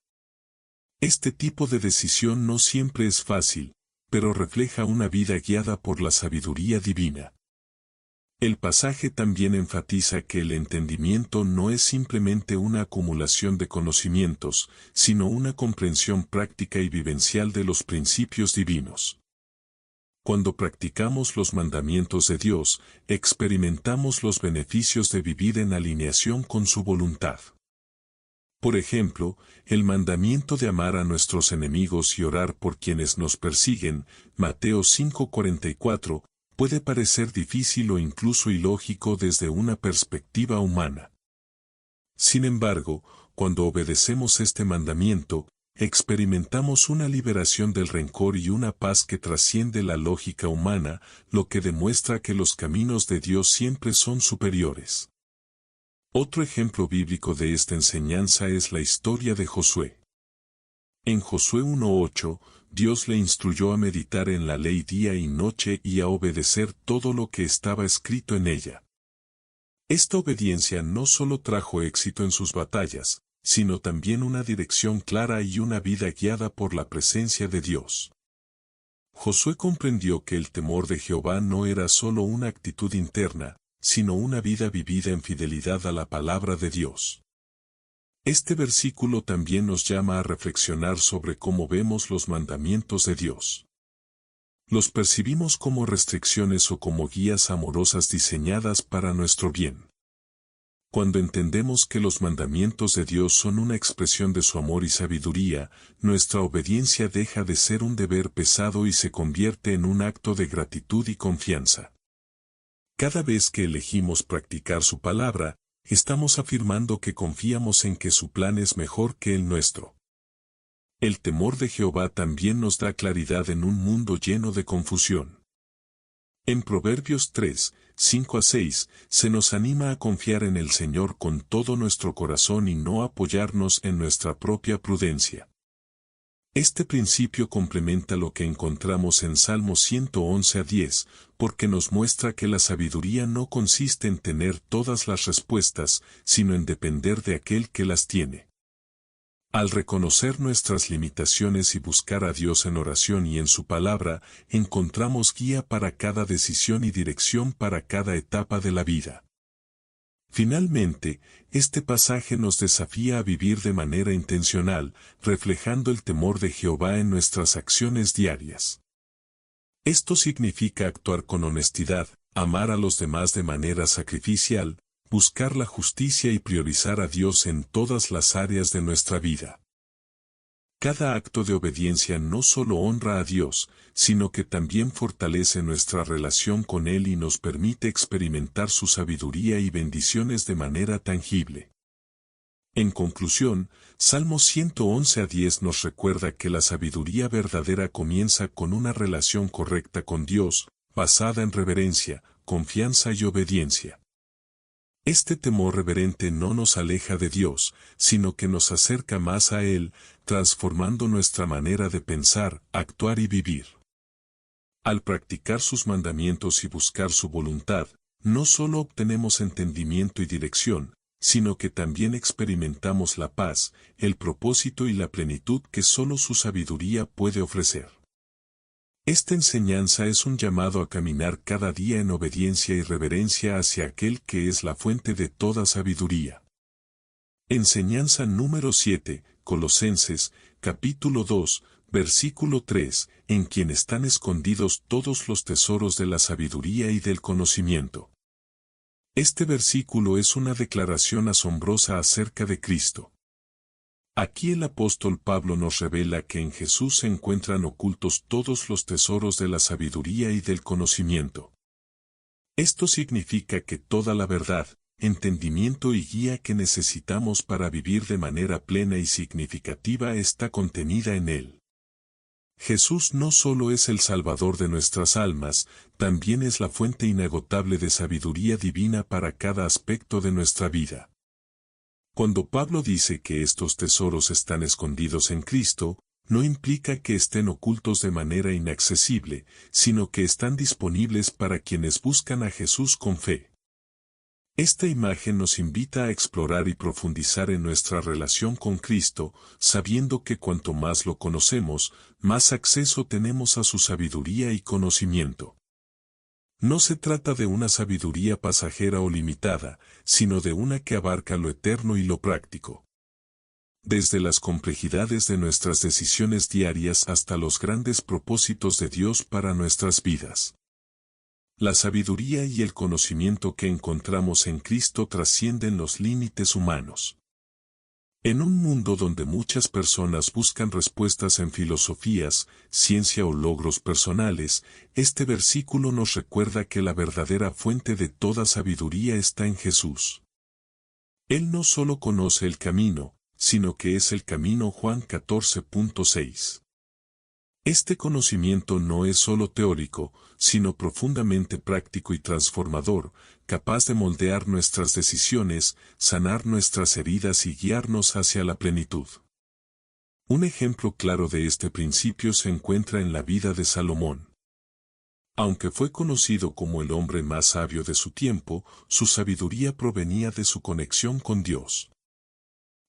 Este tipo de decisión no siempre es fácil, pero refleja una vida guiada por la sabiduría divina. El pasaje también enfatiza que el entendimiento no es simplemente una acumulación de conocimientos, sino una comprensión práctica y vivencial de los principios divinos. Cuando practicamos los mandamientos de Dios, experimentamos los beneficios de vivir en alineación con su voluntad. Por ejemplo, el mandamiento de amar a nuestros enemigos y orar por quienes nos persiguen, Mateo 5:44, puede parecer difícil o incluso ilógico desde una perspectiva humana. Sin embargo, cuando obedecemos este mandamiento, experimentamos una liberación del rencor y una paz que trasciende la lógica humana, lo que demuestra que los caminos de Dios siempre son superiores. Otro ejemplo bíblico de esta enseñanza es la historia de Josué. En Josué 1:8, Dios le instruyó a meditar en la ley día y noche y a obedecer todo lo que estaba escrito en ella. Esta obediencia no solo trajo éxito en sus batallas, sino también una dirección clara y una vida guiada por la presencia de Dios. Josué comprendió que el temor de Jehová no era solo una actitud interna, sino una vida vivida en fidelidad a la palabra de Dios. Este versículo también nos llama a reflexionar sobre cómo vemos los mandamientos de Dios. ¿Los percibimos como restricciones o como guías amorosas diseñadas para nuestro bien? Cuando entendemos que los mandamientos de Dios son una expresión de su amor y sabiduría, nuestra obediencia deja de ser un deber pesado y se convierte en un acto de gratitud y confianza. Cada vez que elegimos practicar su palabra, estamos afirmando que confiamos en que su plan es mejor que el nuestro. El temor de Jehová también nos da claridad en un mundo lleno de confusión. En Proverbios 3, 5-6, se nos anima a confiar en el Señor con todo nuestro corazón y no apoyarnos en nuestra propia prudencia. Este principio complementa lo que encontramos en Salmos 111-10, porque nos muestra que la sabiduría no consiste en tener todas las respuestas, sino en depender de aquel que las tiene. Al reconocer nuestras limitaciones y buscar a Dios en oración y en su palabra, encontramos guía para cada decisión y dirección para cada etapa de la vida. Finalmente, este pasaje nos desafía a vivir de manera intencional, reflejando el temor de Jehová en nuestras acciones diarias. Esto significa actuar con honestidad, amar a los demás de manera sacrificial, buscar la justicia y priorizar a Dios en todas las áreas de nuestra vida. Cada acto de obediencia no solo honra a Dios, sino que también fortalece nuestra relación con Él y nos permite experimentar su sabiduría y bendiciones de manera tangible. En conclusión, Salmos 111-10 nos recuerda que la sabiduría verdadera comienza con una relación correcta con Dios, basada en reverencia, confianza y obediencia. Este temor reverente no nos aleja de Dios, sino que nos acerca más a Él, transformando nuestra manera de pensar, actuar y vivir. Al practicar sus mandamientos y buscar su voluntad, no solo obtenemos entendimiento y dirección, sino que también experimentamos la paz, el propósito y la plenitud que solo su sabiduría puede ofrecer. Esta enseñanza es un llamado a caminar cada día en obediencia y reverencia hacia aquel que es la fuente de toda sabiduría. Enseñanza número 7, Colosenses, capítulo 2, versículo 3, en quien están escondidos todos los tesoros de la sabiduría y del conocimiento. Este versículo es una declaración asombrosa acerca de Cristo. Aquí el apóstol Pablo nos revela que en Jesús se encuentran ocultos todos los tesoros de la sabiduría y del conocimiento. Esto significa que toda la verdad, entendimiento y guía que necesitamos para vivir de manera plena y significativa está contenida en Él. Jesús no solo es el Salvador de nuestras almas, también es la fuente inagotable de sabiduría divina para cada aspecto de nuestra vida. Cuando Pablo dice que estos tesoros están escondidos en Cristo, no implica que estén ocultos de manera inaccesible, sino que están disponibles para quienes buscan a Jesús con fe. Esta imagen nos invita a explorar y profundizar en nuestra relación con Cristo, sabiendo que cuanto más lo conocemos, más acceso tenemos a su sabiduría y conocimiento. No se trata de una sabiduría pasajera o limitada, sino de una que abarca lo eterno y lo práctico. Desde las complejidades de nuestras decisiones diarias hasta los grandes propósitos de Dios para nuestras vidas. La sabiduría y el conocimiento que encontramos en Cristo trascienden los límites humanos. En un mundo donde muchas personas buscan respuestas en filosofías, ciencia o logros personales, este versículo nos recuerda que la verdadera fuente de toda sabiduría está en Jesús. Él no solo conoce el camino, sino que es el camino. Juan 14.6. Este conocimiento no es solo teórico, sino profundamente práctico y transformador, capaz de moldear nuestras decisiones, sanar nuestras heridas y guiarnos hacia la plenitud. Un ejemplo claro de este principio se encuentra en la vida de Salomón. Aunque fue conocido como el hombre más sabio de su tiempo, su sabiduría provenía de su conexión con Dios.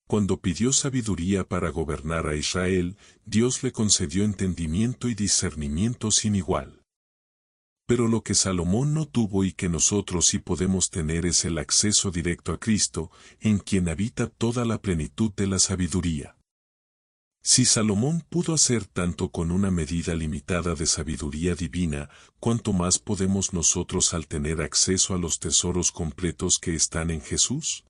Cuando pidió sabiduría para gobernar a Israel, Dios le concedió entendimiento y discernimiento sin igual. Pero lo que Salomón no tuvo y que nosotros sí podemos tener es el acceso directo a Cristo, en quien habita toda la plenitud de la sabiduría. Si Salomón pudo hacer tanto con una medida limitada de sabiduría divina, ¿cuánto más podemos nosotros al tener acceso a los tesoros completos que están en Jesús?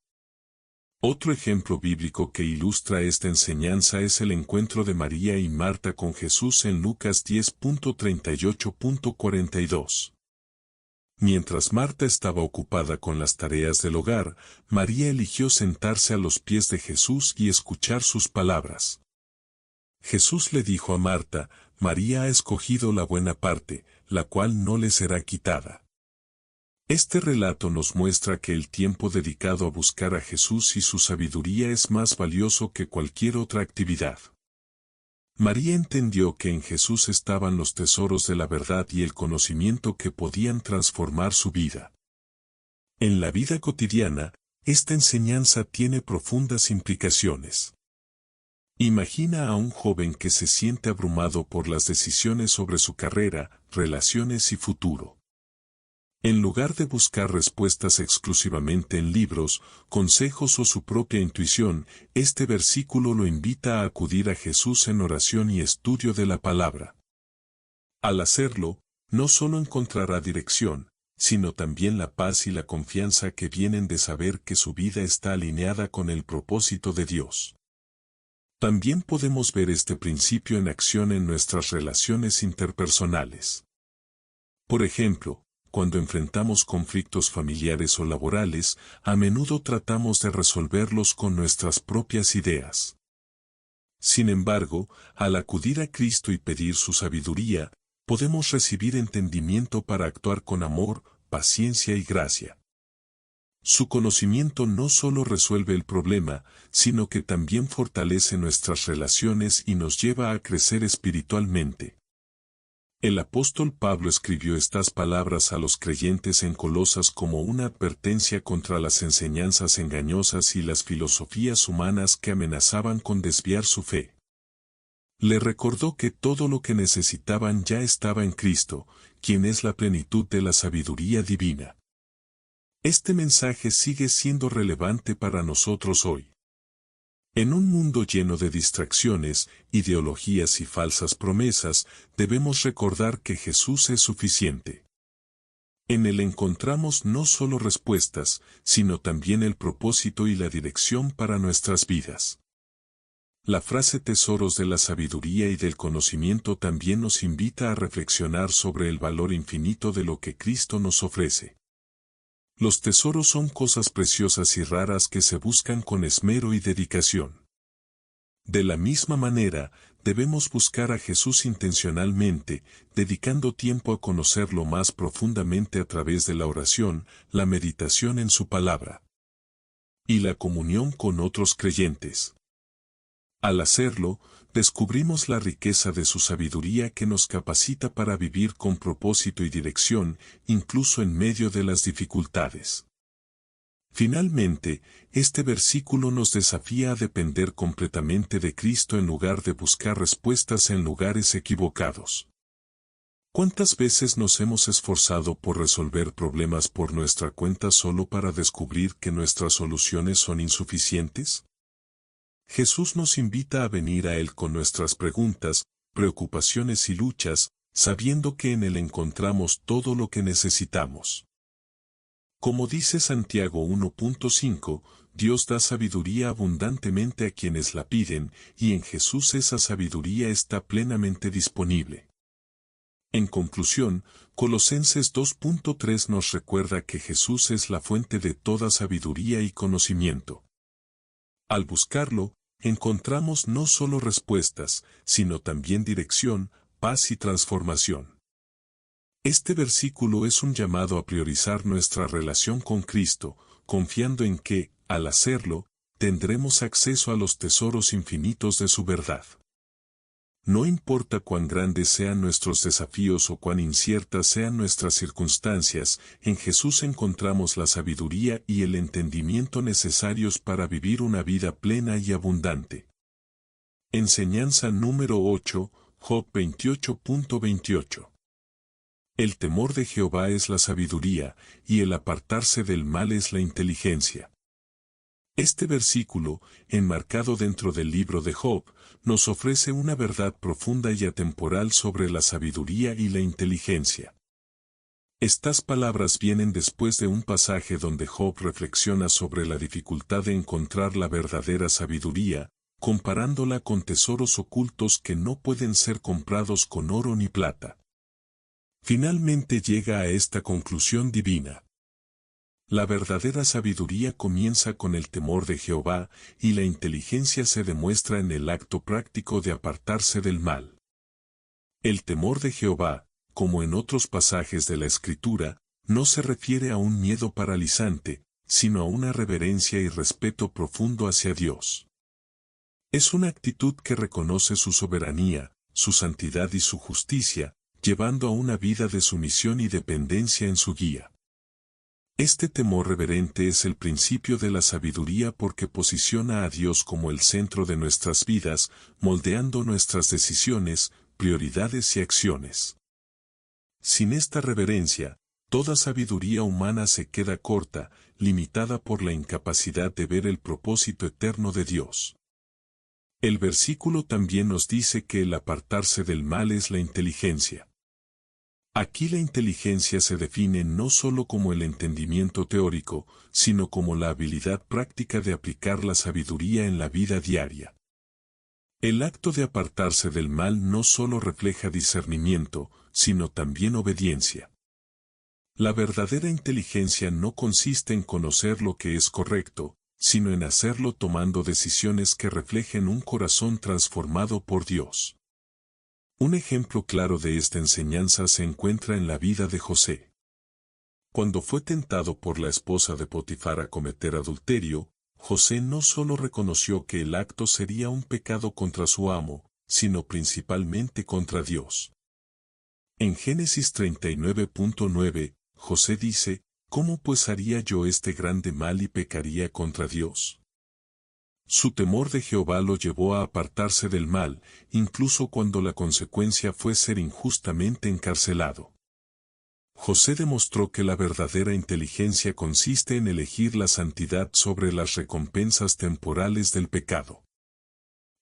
Otro ejemplo bíblico que ilustra esta enseñanza es el encuentro de María y Marta con Jesús en Lucas 10:38.42. Mientras Marta estaba ocupada con las tareas del hogar, María eligió sentarse a los pies de Jesús y escuchar sus palabras. Jesús le dijo a Marta, María ha escogido la buena parte, la cual no le será quitada. Este relato nos muestra que el tiempo dedicado a buscar a Jesús y su sabiduría es más valioso que cualquier otra actividad. María entendió que en Jesús estaban los tesoros de la verdad y el conocimiento que podían transformar su vida. En la vida cotidiana, esta enseñanza tiene profundas implicaciones. Imagina a un joven que se siente abrumado por las decisiones sobre su carrera, relaciones y futuro. En lugar de buscar respuestas exclusivamente en libros, consejos o su propia intuición, este versículo lo invita a acudir a Jesús en oración y estudio de la palabra. Al hacerlo, no solo encontrará dirección, sino también la paz y la confianza que vienen de saber que su vida está alineada con el propósito de Dios. También podemos ver este principio en acción en nuestras relaciones interpersonales. Por ejemplo, cuando enfrentamos conflictos familiares o laborales, a menudo tratamos de resolverlos con nuestras propias ideas. Sin embargo, al acudir a Cristo y pedir su sabiduría, podemos recibir entendimiento para actuar con amor, paciencia y gracia. Su conocimiento no solo resuelve el problema, sino que también fortalece nuestras relaciones y nos lleva a crecer espiritualmente. El apóstol Pablo escribió estas palabras a los creyentes en Colosas como una advertencia contra las enseñanzas engañosas y las filosofías humanas que amenazaban con desviar su fe. Le recordó que todo lo que necesitaban ya estaba en Cristo, quien es la plenitud de la sabiduría divina. Este mensaje sigue siendo relevante para nosotros hoy. En un mundo lleno de distracciones, ideologías y falsas promesas, debemos recordar que Jesús es suficiente. En Él encontramos no solo respuestas, sino también el propósito y la dirección para nuestras vidas. La frase tesoros de la sabiduría y del conocimiento también nos invita a reflexionar sobre el valor infinito de lo que Cristo nos ofrece. Los tesoros son cosas preciosas y raras que se buscan con esmero y dedicación. De la misma manera, debemos buscar a Jesús intencionalmente, dedicando tiempo a conocerlo más profundamente a través de la oración, la meditación en su palabra y la comunión con otros creyentes. Al hacerlo, descubrimos la riqueza de su sabiduría que nos capacita para vivir con propósito y dirección, incluso en medio de las dificultades. Finalmente, este versículo nos desafía a depender completamente de Cristo en lugar de buscar respuestas en lugares equivocados. ¿Cuántas veces nos hemos esforzado por resolver problemas por nuestra cuenta solo para descubrir que nuestras soluciones son insuficientes? Jesús nos invita a venir a Él con nuestras preguntas, preocupaciones y luchas, sabiendo que en Él encontramos todo lo que necesitamos. Como dice Santiago 1.5, Dios da sabiduría abundantemente a quienes la piden, y en Jesús esa sabiduría está plenamente disponible. En conclusión, Colosenses 2.3 nos recuerda que Jesús es la fuente de toda sabiduría y conocimiento. Al buscarlo, encontramos no solo respuestas, sino también dirección, paz y transformación. Este versículo es un llamado a priorizar nuestra relación con Cristo, confiando en que, al hacerlo, tendremos acceso a los tesoros infinitos de su verdad. No importa cuán grandes sean nuestros desafíos o cuán inciertas sean nuestras circunstancias, en Jesús encontramos la sabiduría y el entendimiento necesarios para vivir una vida plena y abundante. Enseñanza número 8, Job 28.28. El temor de Jehová es la sabiduría, y el apartarse del mal es la inteligencia. Este versículo, enmarcado dentro del libro de Job, nos ofrece una verdad profunda y atemporal sobre la sabiduría y la inteligencia. Estas palabras vienen después de un pasaje donde Job reflexiona sobre la dificultad de encontrar la verdadera sabiduría, comparándola con tesoros ocultos que no pueden ser comprados con oro ni plata. Finalmente llega a esta conclusión divina. La verdadera sabiduría comienza con el temor de Jehová, y la inteligencia se demuestra en el acto práctico de apartarse del mal. El temor de Jehová, como en otros pasajes de la Escritura, no se refiere a un miedo paralizante, sino a una reverencia y respeto profundo hacia Dios. Es una actitud que reconoce su soberanía, su santidad y su justicia, llevando a una vida de sumisión y dependencia en su guía. Este temor reverente es el principio de la sabiduría porque posiciona a Dios como el centro de nuestras vidas, moldeando nuestras decisiones, prioridades y acciones. Sin esta reverencia, toda sabiduría humana se queda corta, limitada por la incapacidad de ver el propósito eterno de Dios. El versículo también nos dice que el apartarse del mal es la inteligencia. Aquí la inteligencia se define no solo como el entendimiento teórico, sino como la habilidad práctica de aplicar la sabiduría en la vida diaria. El acto de apartarse del mal no solo refleja discernimiento, sino también obediencia. La verdadera inteligencia no consiste en conocer lo que es correcto, sino en hacerlo tomando decisiones que reflejen un corazón transformado por Dios. Un ejemplo claro de esta enseñanza se encuentra en la vida de José. Cuando fue tentado por la esposa de Potifar a cometer adulterio, José no solo reconoció que el acto sería un pecado contra su amo, sino principalmente contra Dios. En Génesis 39.9, José dice, ¿cómo pues haría yo este grande mal y pecaría contra Dios? Su temor de Jehová lo llevó a apartarse del mal, incluso cuando la consecuencia fue ser injustamente encarcelado. José demostró que la verdadera inteligencia consiste en elegir la santidad sobre las recompensas temporales del pecado.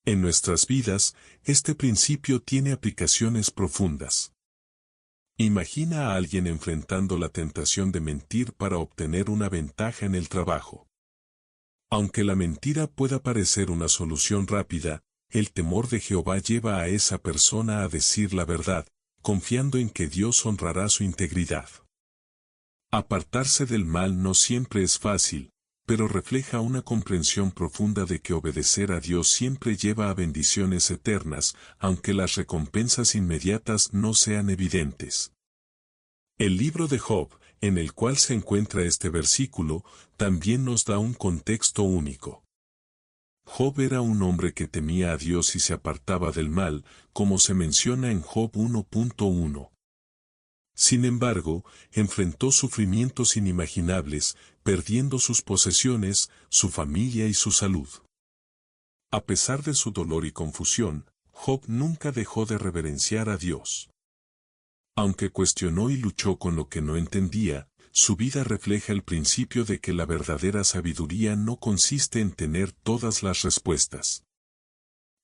En nuestras vidas, este principio tiene aplicaciones profundas. Imagina a alguien enfrentando la tentación de mentir para obtener una ventaja en el trabajo. Aunque la mentira pueda parecer una solución rápida, el temor de Jehová lleva a esa persona a decir la verdad, confiando en que Dios honrará su integridad. Apartarse del mal no siempre es fácil, pero refleja una comprensión profunda de que obedecer a Dios siempre lleva a bendiciones eternas, aunque las recompensas inmediatas no sean evidentes. El libro de Job, en el cual se encuentra este versículo, también nos da un contexto único. Job era un hombre que temía a Dios y se apartaba del mal, como se menciona en Job 1.1. Sin embargo, enfrentó sufrimientos inimaginables, perdiendo sus posesiones, su familia y su salud. A pesar de su dolor y confusión, Job nunca dejó de reverenciar a Dios. Aunque cuestionó y luchó con lo que no entendía, su vida refleja el principio de que la verdadera sabiduría no consiste en tener todas las respuestas,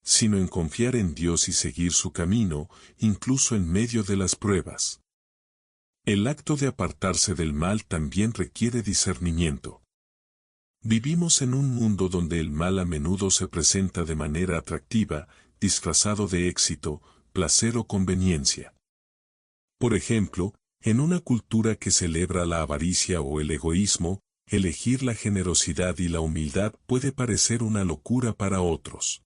sino en confiar en Dios y seguir su camino, incluso en medio de las pruebas. El acto de apartarse del mal también requiere discernimiento. Vivimos en un mundo donde el mal a menudo se presenta de manera atractiva, disfrazado de éxito, placer o conveniencia. Por ejemplo, en una cultura que celebra la avaricia o el egoísmo, elegir la generosidad y la humildad puede parecer una locura para otros.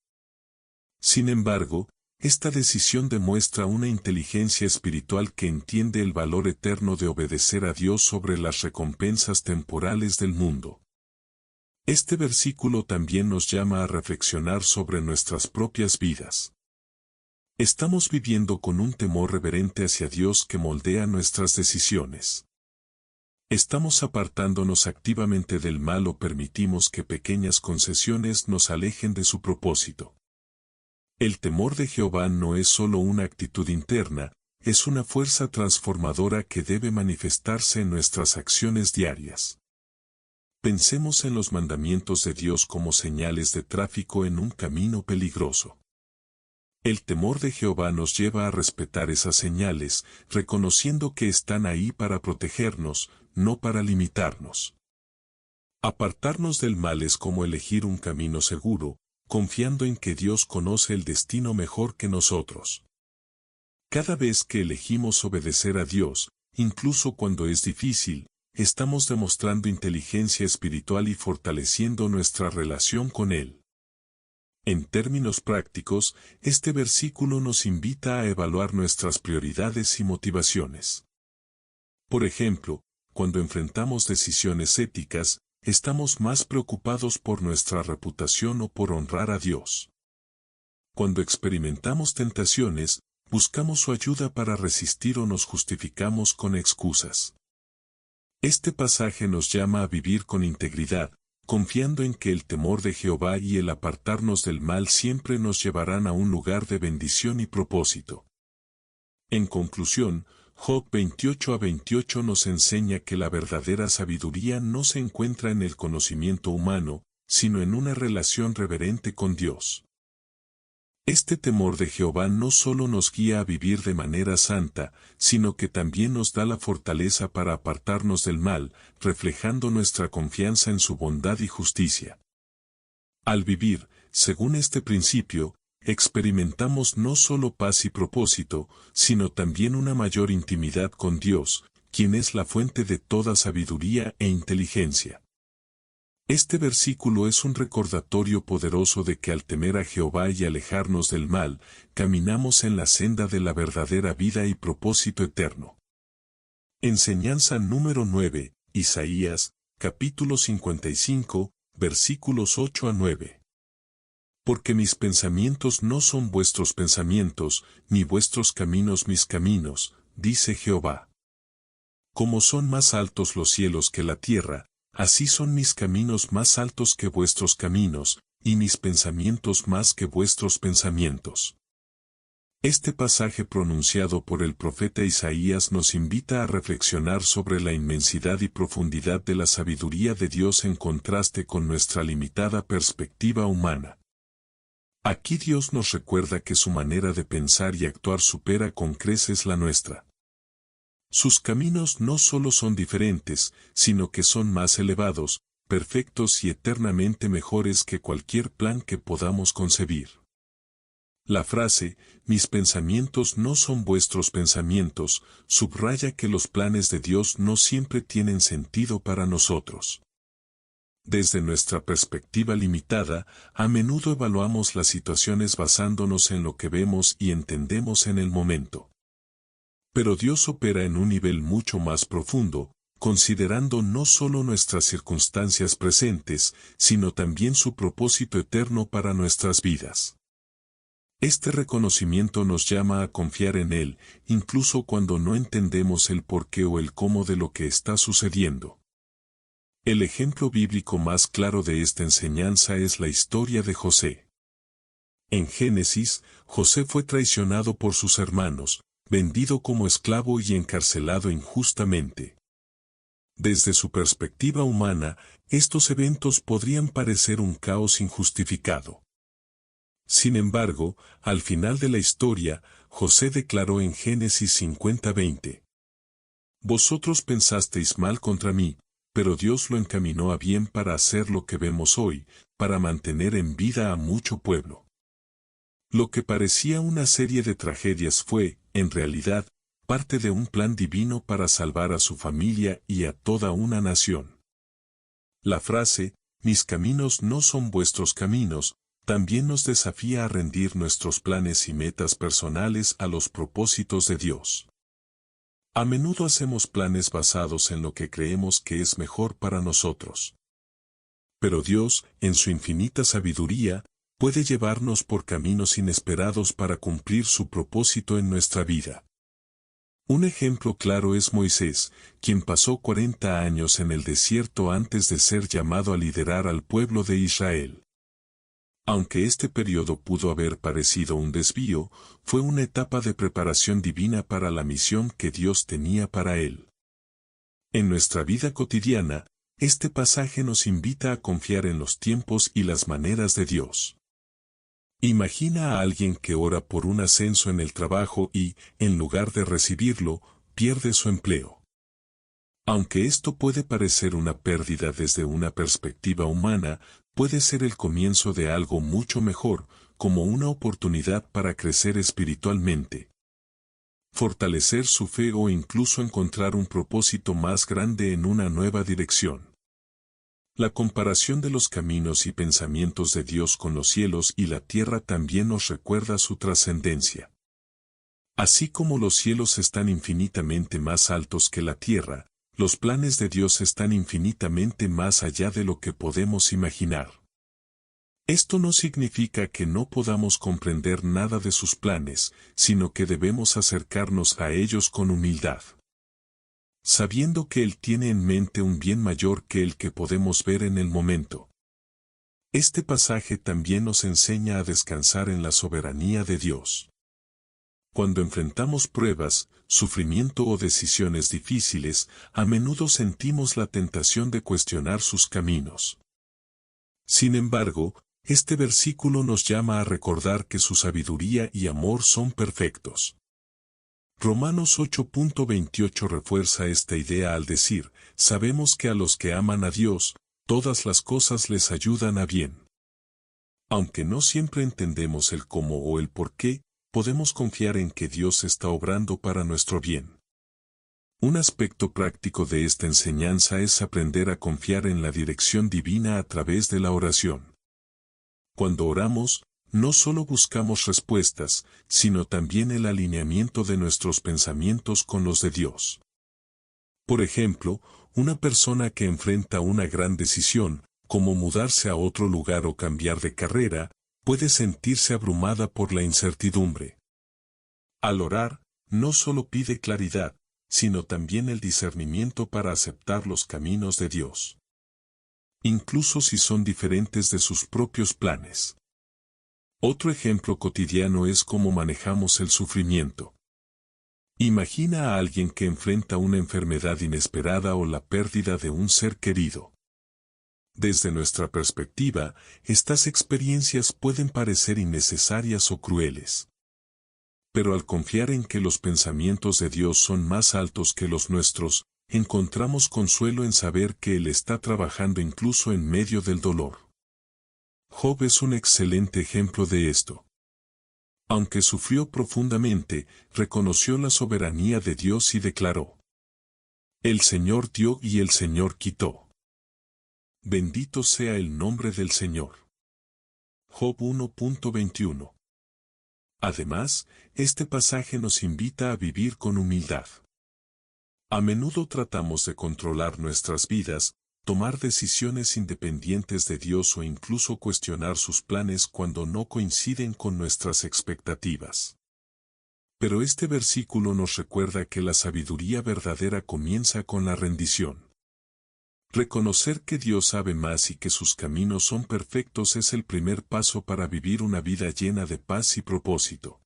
Sin embargo, esta decisión demuestra una inteligencia espiritual que entiende el valor eterno de obedecer a Dios sobre las recompensas temporales del mundo. Este versículo también nos llama a reflexionar sobre nuestras propias vidas. Estamos viviendo con un temor reverente hacia Dios que moldea nuestras decisiones. ¿Estamos apartándonos activamente del mal o permitimos que pequeñas concesiones nos alejen de su propósito? El temor de Jehová no es solo una actitud interna, es una fuerza transformadora que debe manifestarse en nuestras acciones diarias. Pensemos en los mandamientos de Dios como señales de tráfico en un camino peligroso. El temor de Jehová nos lleva a respetar esas señales, reconociendo que están ahí para protegernos, no para limitarnos. Apartarnos del mal es como elegir un camino seguro, confiando en que Dios conoce el destino mejor que nosotros. Cada vez que elegimos obedecer a Dios, incluso cuando es difícil, estamos demostrando inteligencia espiritual y fortaleciendo nuestra relación con Él. En términos prácticos, este versículo nos invita a evaluar nuestras prioridades y motivaciones. Por ejemplo, cuando enfrentamos decisiones éticas, estamos más preocupados por nuestra reputación o por honrar a Dios. Cuando experimentamos tentaciones, buscamos su ayuda para resistir o nos justificamos con excusas. Este pasaje nos llama a vivir con integridad, confiando en que el temor de Jehová y el apartarnos del mal siempre nos llevarán a un lugar de bendición y propósito. En conclusión, Job 28:28 nos enseña que la verdadera sabiduría no se encuentra en el conocimiento humano, sino en una relación reverente con Dios. Este temor de Jehová no solo nos guía a vivir de manera santa, sino que también nos da la fortaleza para apartarnos del mal, reflejando nuestra confianza en su bondad y justicia. Al vivir, según este principio, experimentamos no solo paz y propósito, sino también una mayor intimidad con Dios, quien es la fuente de toda sabiduría e inteligencia. Este versículo es un recordatorio poderoso de que al temer a Jehová y alejarnos del mal, caminamos en la senda de la verdadera vida y propósito eterno. Enseñanza número 9, Isaías, capítulo 55, versículos 8 a 9. Porque mis pensamientos no son vuestros pensamientos, ni vuestros caminos mis caminos, dice Jehová. Como son más altos los cielos que la tierra, así son mis caminos más altos que vuestros caminos, y mis pensamientos más que vuestros pensamientos. Este pasaje pronunciado por el profeta Isaías nos invita a reflexionar sobre la inmensidad y profundidad de la sabiduría de Dios en contraste con nuestra limitada perspectiva humana. Aquí Dios nos recuerda que su manera de pensar y actuar supera con creces la nuestra. Sus caminos no solo son diferentes, sino que son más elevados, perfectos y eternamente mejores que cualquier plan que podamos concebir. La frase, mis pensamientos no son vuestros pensamientos, subraya que los planes de Dios no siempre tienen sentido para nosotros. Desde nuestra perspectiva limitada, a menudo evaluamos las situaciones basándonos en lo que vemos y entendemos en el momento. Pero Dios opera en un nivel mucho más profundo, considerando no solo nuestras circunstancias presentes, sino también su propósito eterno para nuestras vidas. Este reconocimiento nos llama a confiar en Él, incluso cuando no entendemos el porqué o el cómo de lo que está sucediendo. El ejemplo bíblico más claro de esta enseñanza es la historia de José. En Génesis, José fue traicionado por sus hermanos, vendido como esclavo y encarcelado injustamente. Desde su perspectiva humana, estos eventos podrían parecer un caos injustificado. Sin embargo, al final de la historia, José declaró en Génesis 50:20: Vosotros pensasteis mal contra mí, pero Dios lo encaminó a bien para hacer lo que vemos hoy, para mantener en vida a mucho pueblo. Lo que parecía una serie de tragedias fue, en realidad, parte de un plan divino para salvar a su familia y a toda una nación. La frase, mis caminos no son vuestros caminos, también nos desafía a rendir nuestros planes y metas personales a los propósitos de Dios. A menudo hacemos planes basados en lo que creemos que es mejor para nosotros. Pero Dios, en su infinita sabiduría, puede llevarnos por caminos inesperados para cumplir su propósito en nuestra vida. Un ejemplo claro es Moisés, quien pasó 40 años en el desierto antes de ser llamado a liderar al pueblo de Israel. Aunque este periodo pudo haber parecido un desvío, fue una etapa de preparación divina para la misión que Dios tenía para él. En nuestra vida cotidiana, este pasaje nos invita a confiar en los tiempos y las maneras de Dios. Imagina a alguien que ora por un ascenso en el trabajo y, en lugar de recibirlo, pierde su empleo. Aunque esto puede parecer una pérdida desde una perspectiva humana, puede ser el comienzo de algo mucho mejor, como una oportunidad para crecer espiritualmente, fortalecer su fe o incluso encontrar un propósito más grande en una nueva dirección. La comparación de los caminos y pensamientos de Dios con los cielos y la tierra también nos recuerda su trascendencia. Así como los cielos están infinitamente más altos que la tierra, los planes de Dios están infinitamente más allá de lo que podemos imaginar. Esto no significa que no podamos comprender nada de sus planes, sino que debemos acercarnos a ellos con humildad, sabiendo que Él tiene en mente un bien mayor que el que podemos ver en el momento. Este pasaje también nos enseña a descansar en la soberanía de Dios. Cuando enfrentamos pruebas, sufrimiento o decisiones difíciles, a menudo sentimos la tentación de cuestionar sus caminos. Sin embargo, este versículo nos llama a recordar que su sabiduría y amor son perfectos. Romanos 8.28 refuerza esta idea al decir, sabemos que a los que aman a Dios, todas las cosas les ayudan a bien. Aunque no siempre entendemos el cómo o el por qué, podemos confiar en que Dios está obrando para nuestro bien. Un aspecto práctico de esta enseñanza es aprender a confiar en la dirección divina a través de la oración. Cuando oramos, no solo buscamos respuestas, sino también el alineamiento de nuestros pensamientos con los de Dios. Por ejemplo, una persona que enfrenta una gran decisión, como mudarse a otro lugar o cambiar de carrera, puede sentirse abrumada por la incertidumbre. Al orar, no solo pide claridad, sino también el discernimiento para aceptar los caminos de Dios, incluso si son diferentes de sus propios planes. Otro ejemplo cotidiano es cómo manejamos el sufrimiento. Imagina a alguien que enfrenta una enfermedad inesperada o la pérdida de un ser querido. Desde nuestra perspectiva, estas experiencias pueden parecer innecesarias o crueles. Pero al confiar en que los pensamientos de Dios son más altos que los nuestros, encontramos consuelo en saber que Él está trabajando incluso en medio del dolor. Job es un excelente ejemplo de esto. Aunque sufrió profundamente, reconoció la soberanía de Dios y declaró: El Señor dio y el Señor quitó. Bendito sea el nombre del Señor. Job 1.21. Además, este pasaje nos invita a vivir con humildad. A menudo tratamos de controlar nuestras vidas, tomar decisiones independientes de Dios o incluso cuestionar sus planes cuando no coinciden con nuestras expectativas. Pero este versículo nos recuerda que la sabiduría verdadera comienza con la rendición. Reconocer que Dios sabe más y que sus caminos son perfectos es el primer paso para vivir una vida llena de paz y propósito.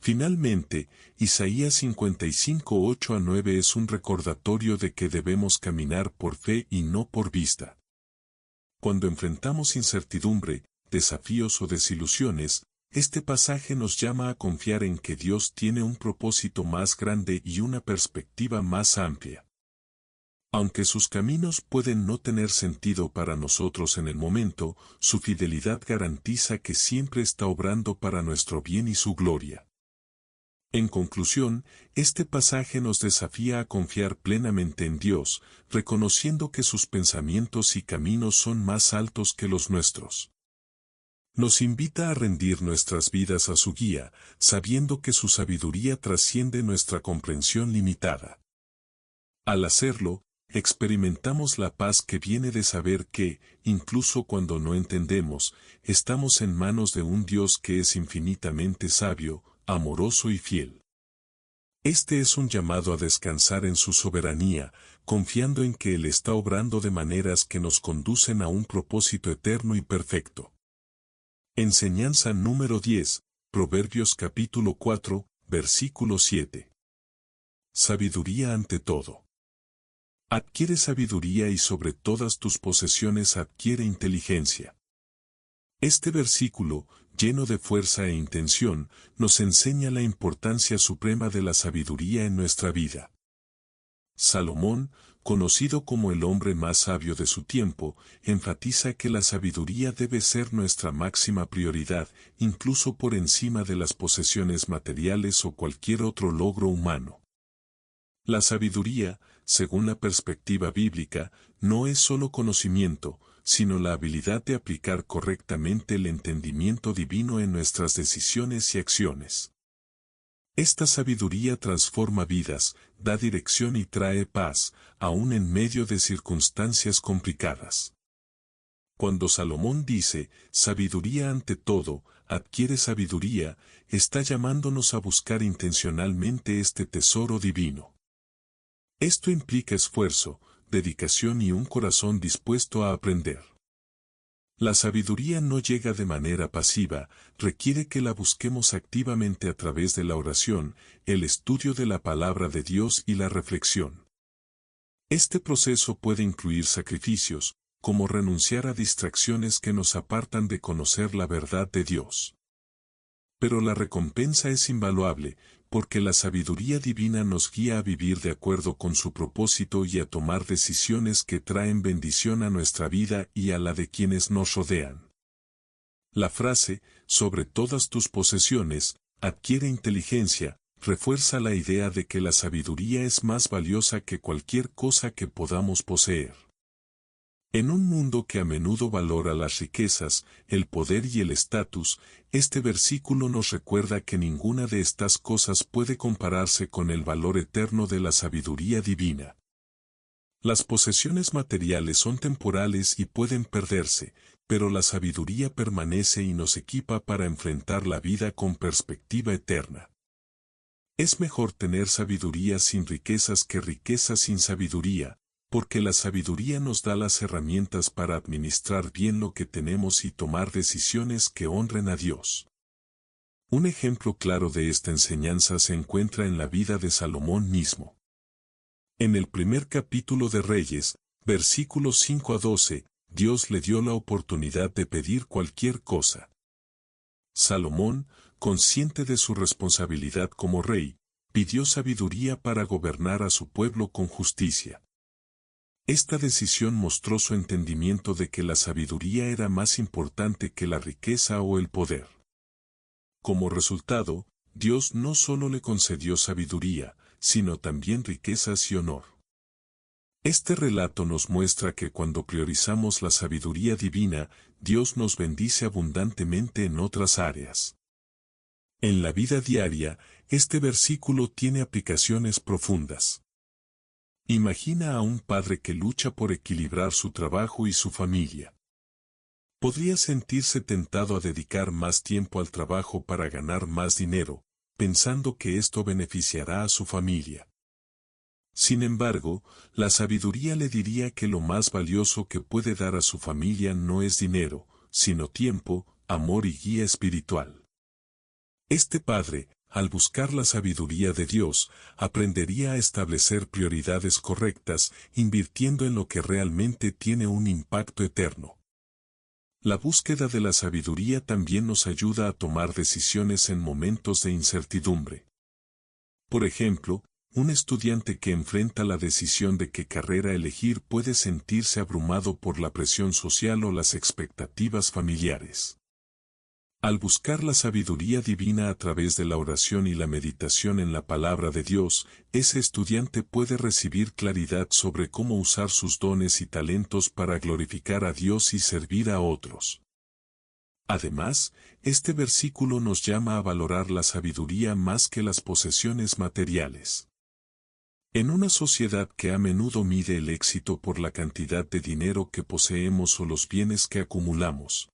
Finalmente, Isaías 55:8-9 es un recordatorio de que debemos caminar por fe y no por vista. Cuando enfrentamos incertidumbre, desafíos o desilusiones, este pasaje nos llama a confiar en que Dios tiene un propósito más grande y una perspectiva más amplia. Aunque sus caminos pueden no tener sentido para nosotros en el momento, su fidelidad garantiza que siempre está obrando para nuestro bien y su gloria. En conclusión, este pasaje nos desafía a confiar plenamente en Dios, reconociendo que sus pensamientos y caminos son más altos que los nuestros. Nos invita a rendir nuestras vidas a su guía, sabiendo que su sabiduría trasciende nuestra comprensión limitada. Al hacerlo, experimentamos la paz que viene de saber que, incluso cuando no entendemos, estamos en manos de un Dios que es infinitamente sabio, amoroso y fiel. Este es un llamado a descansar en su soberanía, confiando en que Él está obrando de maneras que nos conducen a un propósito eterno y perfecto. Enseñanza número 10, Proverbios capítulo 4, versículo 7. Sabiduría ante todo. Adquiere sabiduría y sobre todas tus posesiones adquiere inteligencia. Este versículo, lleno de fuerza e intención, nos enseña la importancia suprema de la sabiduría en nuestra vida. Salomón, conocido como el hombre más sabio de su tiempo, enfatiza que la sabiduría debe ser nuestra máxima prioridad, incluso por encima de las posesiones materiales o cualquier otro logro humano. La sabiduría, según la perspectiva bíblica, no es solo conocimiento, sino la habilidad de aplicar correctamente el entendimiento divino en nuestras decisiones y acciones. Esta sabiduría transforma vidas, da dirección y trae paz, aun en medio de circunstancias complicadas. Cuando Salomón dice, sabiduría ante todo, adquiere sabiduría, está llamándonos a buscar intencionalmente este tesoro divino. Esto implica esfuerzo, dedicación y un corazón dispuesto a aprender. La sabiduría no llega de manera pasiva, requiere que la busquemos activamente a través de la oración, el estudio de la palabra de Dios y la reflexión. Este proceso puede incluir sacrificios, como renunciar a distracciones que nos apartan de conocer la verdad de Dios. Pero la recompensa es invaluable, porque la sabiduría divina nos guía a vivir de acuerdo con su propósito y a tomar decisiones que traen bendición a nuestra vida y a la de quienes nos rodean. La frase, sobre todas tus posesiones, adquiere inteligencia, refuerza la idea de que la sabiduría es más valiosa que cualquier cosa que podamos poseer. En un mundo que a menudo valora las riquezas, el poder y el estatus, este versículo nos recuerda que ninguna de estas cosas puede compararse con el valor eterno de la sabiduría divina. Las posesiones materiales son temporales y pueden perderse, pero la sabiduría permanece y nos equipa para enfrentar la vida con perspectiva eterna. Es mejor tener sabiduría sin riquezas que riquezas sin sabiduría, porque la sabiduría nos da las herramientas para administrar bien lo que tenemos y tomar decisiones que honren a Dios. Un ejemplo claro de esta enseñanza se encuentra en la vida de Salomón mismo. En el primer capítulo de Reyes, versículos 5 a 12, Dios le dio la oportunidad de pedir cualquier cosa. Salomón, consciente de su responsabilidad como rey, pidió sabiduría para gobernar a su pueblo con justicia. Esta decisión mostró su entendimiento de que la sabiduría era más importante que la riqueza o el poder. Como resultado, Dios no solo le concedió sabiduría, sino también riquezas y honor. Este relato nos muestra que cuando priorizamos la sabiduría divina, Dios nos bendice abundantemente en otras áreas. En la vida diaria, este versículo tiene aplicaciones profundas. Imagina a un padre que lucha por equilibrar su trabajo y su familia. Podría sentirse tentado a dedicar más tiempo al trabajo para ganar más dinero, pensando que esto beneficiará a su familia. Sin embargo, la sabiduría le diría que lo más valioso que puede dar a su familia no es dinero, sino tiempo, amor y guía espiritual. Este padre, al buscar la sabiduría de Dios, aprendería a establecer prioridades correctas, invirtiendo en lo que realmente tiene un impacto eterno. La búsqueda de la sabiduría también nos ayuda a tomar decisiones en momentos de incertidumbre. Por ejemplo, un estudiante que enfrenta la decisión de qué carrera elegir puede sentirse abrumado por la presión social o las expectativas familiares. Al buscar la sabiduría divina a través de la oración y la meditación en la palabra de Dios, ese estudiante puede recibir claridad sobre cómo usar sus dones y talentos para glorificar a Dios y servir a otros. Además, este versículo nos llama a valorar la sabiduría más que las posesiones materiales. En una sociedad que a menudo mide el éxito por la cantidad de dinero que poseemos o los bienes que acumulamos,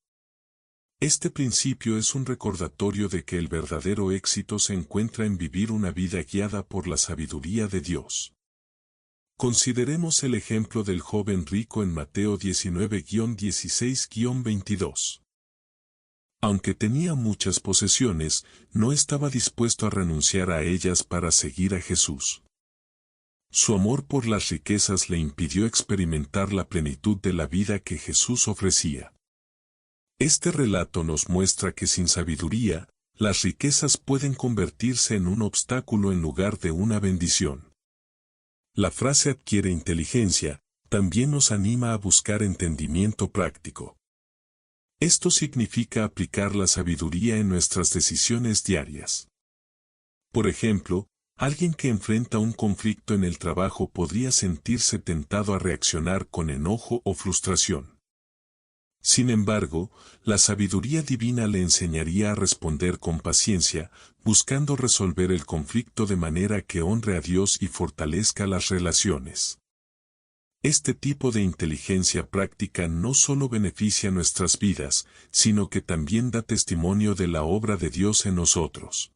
este principio es un recordatorio de que el verdadero éxito se encuentra en vivir una vida guiada por la sabiduría de Dios. Consideremos el ejemplo del joven rico en Mateo 19-16-22. Aunque tenía muchas posesiones, no estaba dispuesto a renunciar a ellas para seguir a Jesús. Su amor por las riquezas le impidió experimentar la plenitud de la vida que Jesús ofrecía. Este relato nos muestra que sin sabiduría, las riquezas pueden convertirse en un obstáculo en lugar de una bendición. La frase adquiere inteligencia, también nos anima a buscar entendimiento práctico. Esto significa aplicar la sabiduría en nuestras decisiones diarias. Por ejemplo, alguien que enfrenta un conflicto en el trabajo podría sentirse tentado a reaccionar con enojo o frustración. Sin embargo, la sabiduría divina le enseñaría a responder con paciencia, buscando resolver el conflicto de manera que honre a Dios y fortalezca las relaciones. Este tipo de inteligencia práctica no solo beneficia nuestras vidas, sino que también da testimonio de la obra de Dios en nosotros.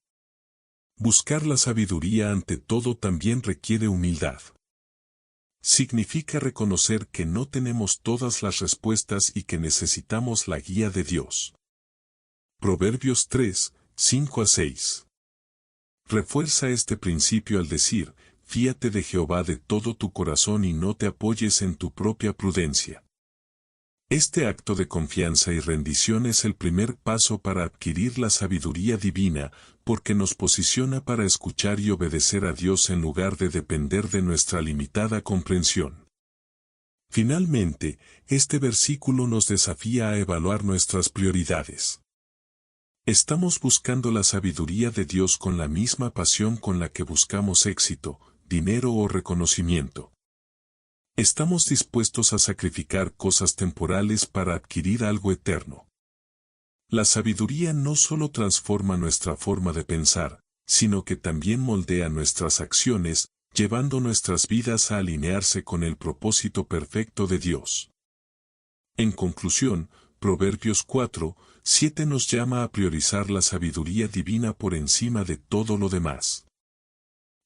Buscar la sabiduría ante todo también requiere humildad. Significa reconocer que no tenemos todas las respuestas y que necesitamos la guía de Dios. Proverbios 3, 5-6. Refuerza este principio al decir, fíate de Jehová de todo tu corazón y no te apoyes en tu propia prudencia. Este acto de confianza y rendición es el primer paso para adquirir la sabiduría divina, porque nos posiciona para escuchar y obedecer a Dios en lugar de depender de nuestra limitada comprensión. Finalmente, este versículo nos desafía a evaluar nuestras prioridades. ¿Estamos buscando la sabiduría de Dios con la misma pasión con la que buscamos éxito, dinero o reconocimiento? ¿Estamos dispuestos a sacrificar cosas temporales para adquirir algo eterno? La sabiduría no solo transforma nuestra forma de pensar, sino que también moldea nuestras acciones, llevando nuestras vidas a alinearse con el propósito perfecto de Dios. En conclusión, Proverbios 4, 7 nos llama a priorizar la sabiduría divina por encima de todo lo demás.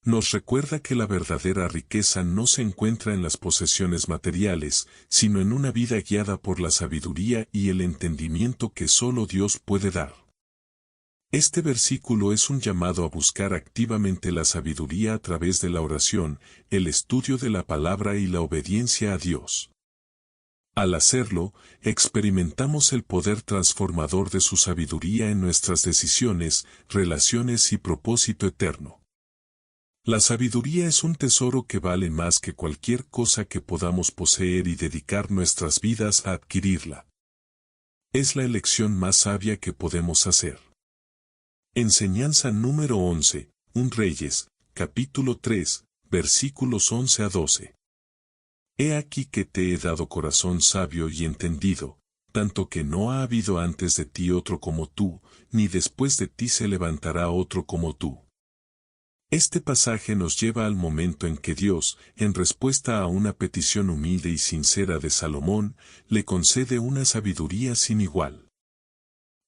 Nos recuerda que la verdadera riqueza no se encuentra en las posesiones materiales, sino en una vida guiada por la sabiduría y el entendimiento que solo Dios puede dar. Este versículo es un llamado a buscar activamente la sabiduría a través de la oración, el estudio de la palabra y la obediencia a Dios. Al hacerlo, experimentamos el poder transformador de su sabiduría en nuestras decisiones, relaciones y propósito eterno. La sabiduría es un tesoro que vale más que cualquier cosa que podamos poseer y dedicar nuestras vidas a adquirirla. Es la elección más sabia que podemos hacer. Enseñanza número 11, 1 Reyes, capítulo 3, versículos 11-12. He aquí que te he dado corazón sabio y entendido, tanto que no ha habido antes de ti otro como tú, ni después de ti se levantará otro como tú. Este pasaje nos lleva al momento en que Dios, en respuesta a una petición humilde y sincera de Salomón, le concede una sabiduría sin igual.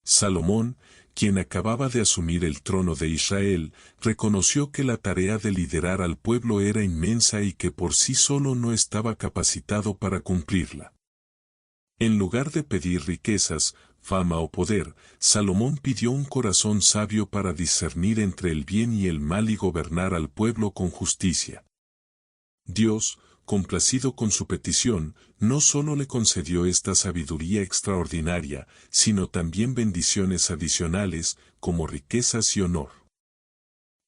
Salomón, quien acababa de asumir el trono de Israel, reconoció que la tarea de liderar al pueblo era inmensa y que por sí solo no estaba capacitado para cumplirla. En lugar de pedir riquezas, fama o poder, Salomón pidió un corazón sabio para discernir entre el bien y el mal y gobernar al pueblo con justicia. Dios, complacido con su petición, no solo le concedió esta sabiduría extraordinaria, sino también bendiciones adicionales, como riquezas y honor.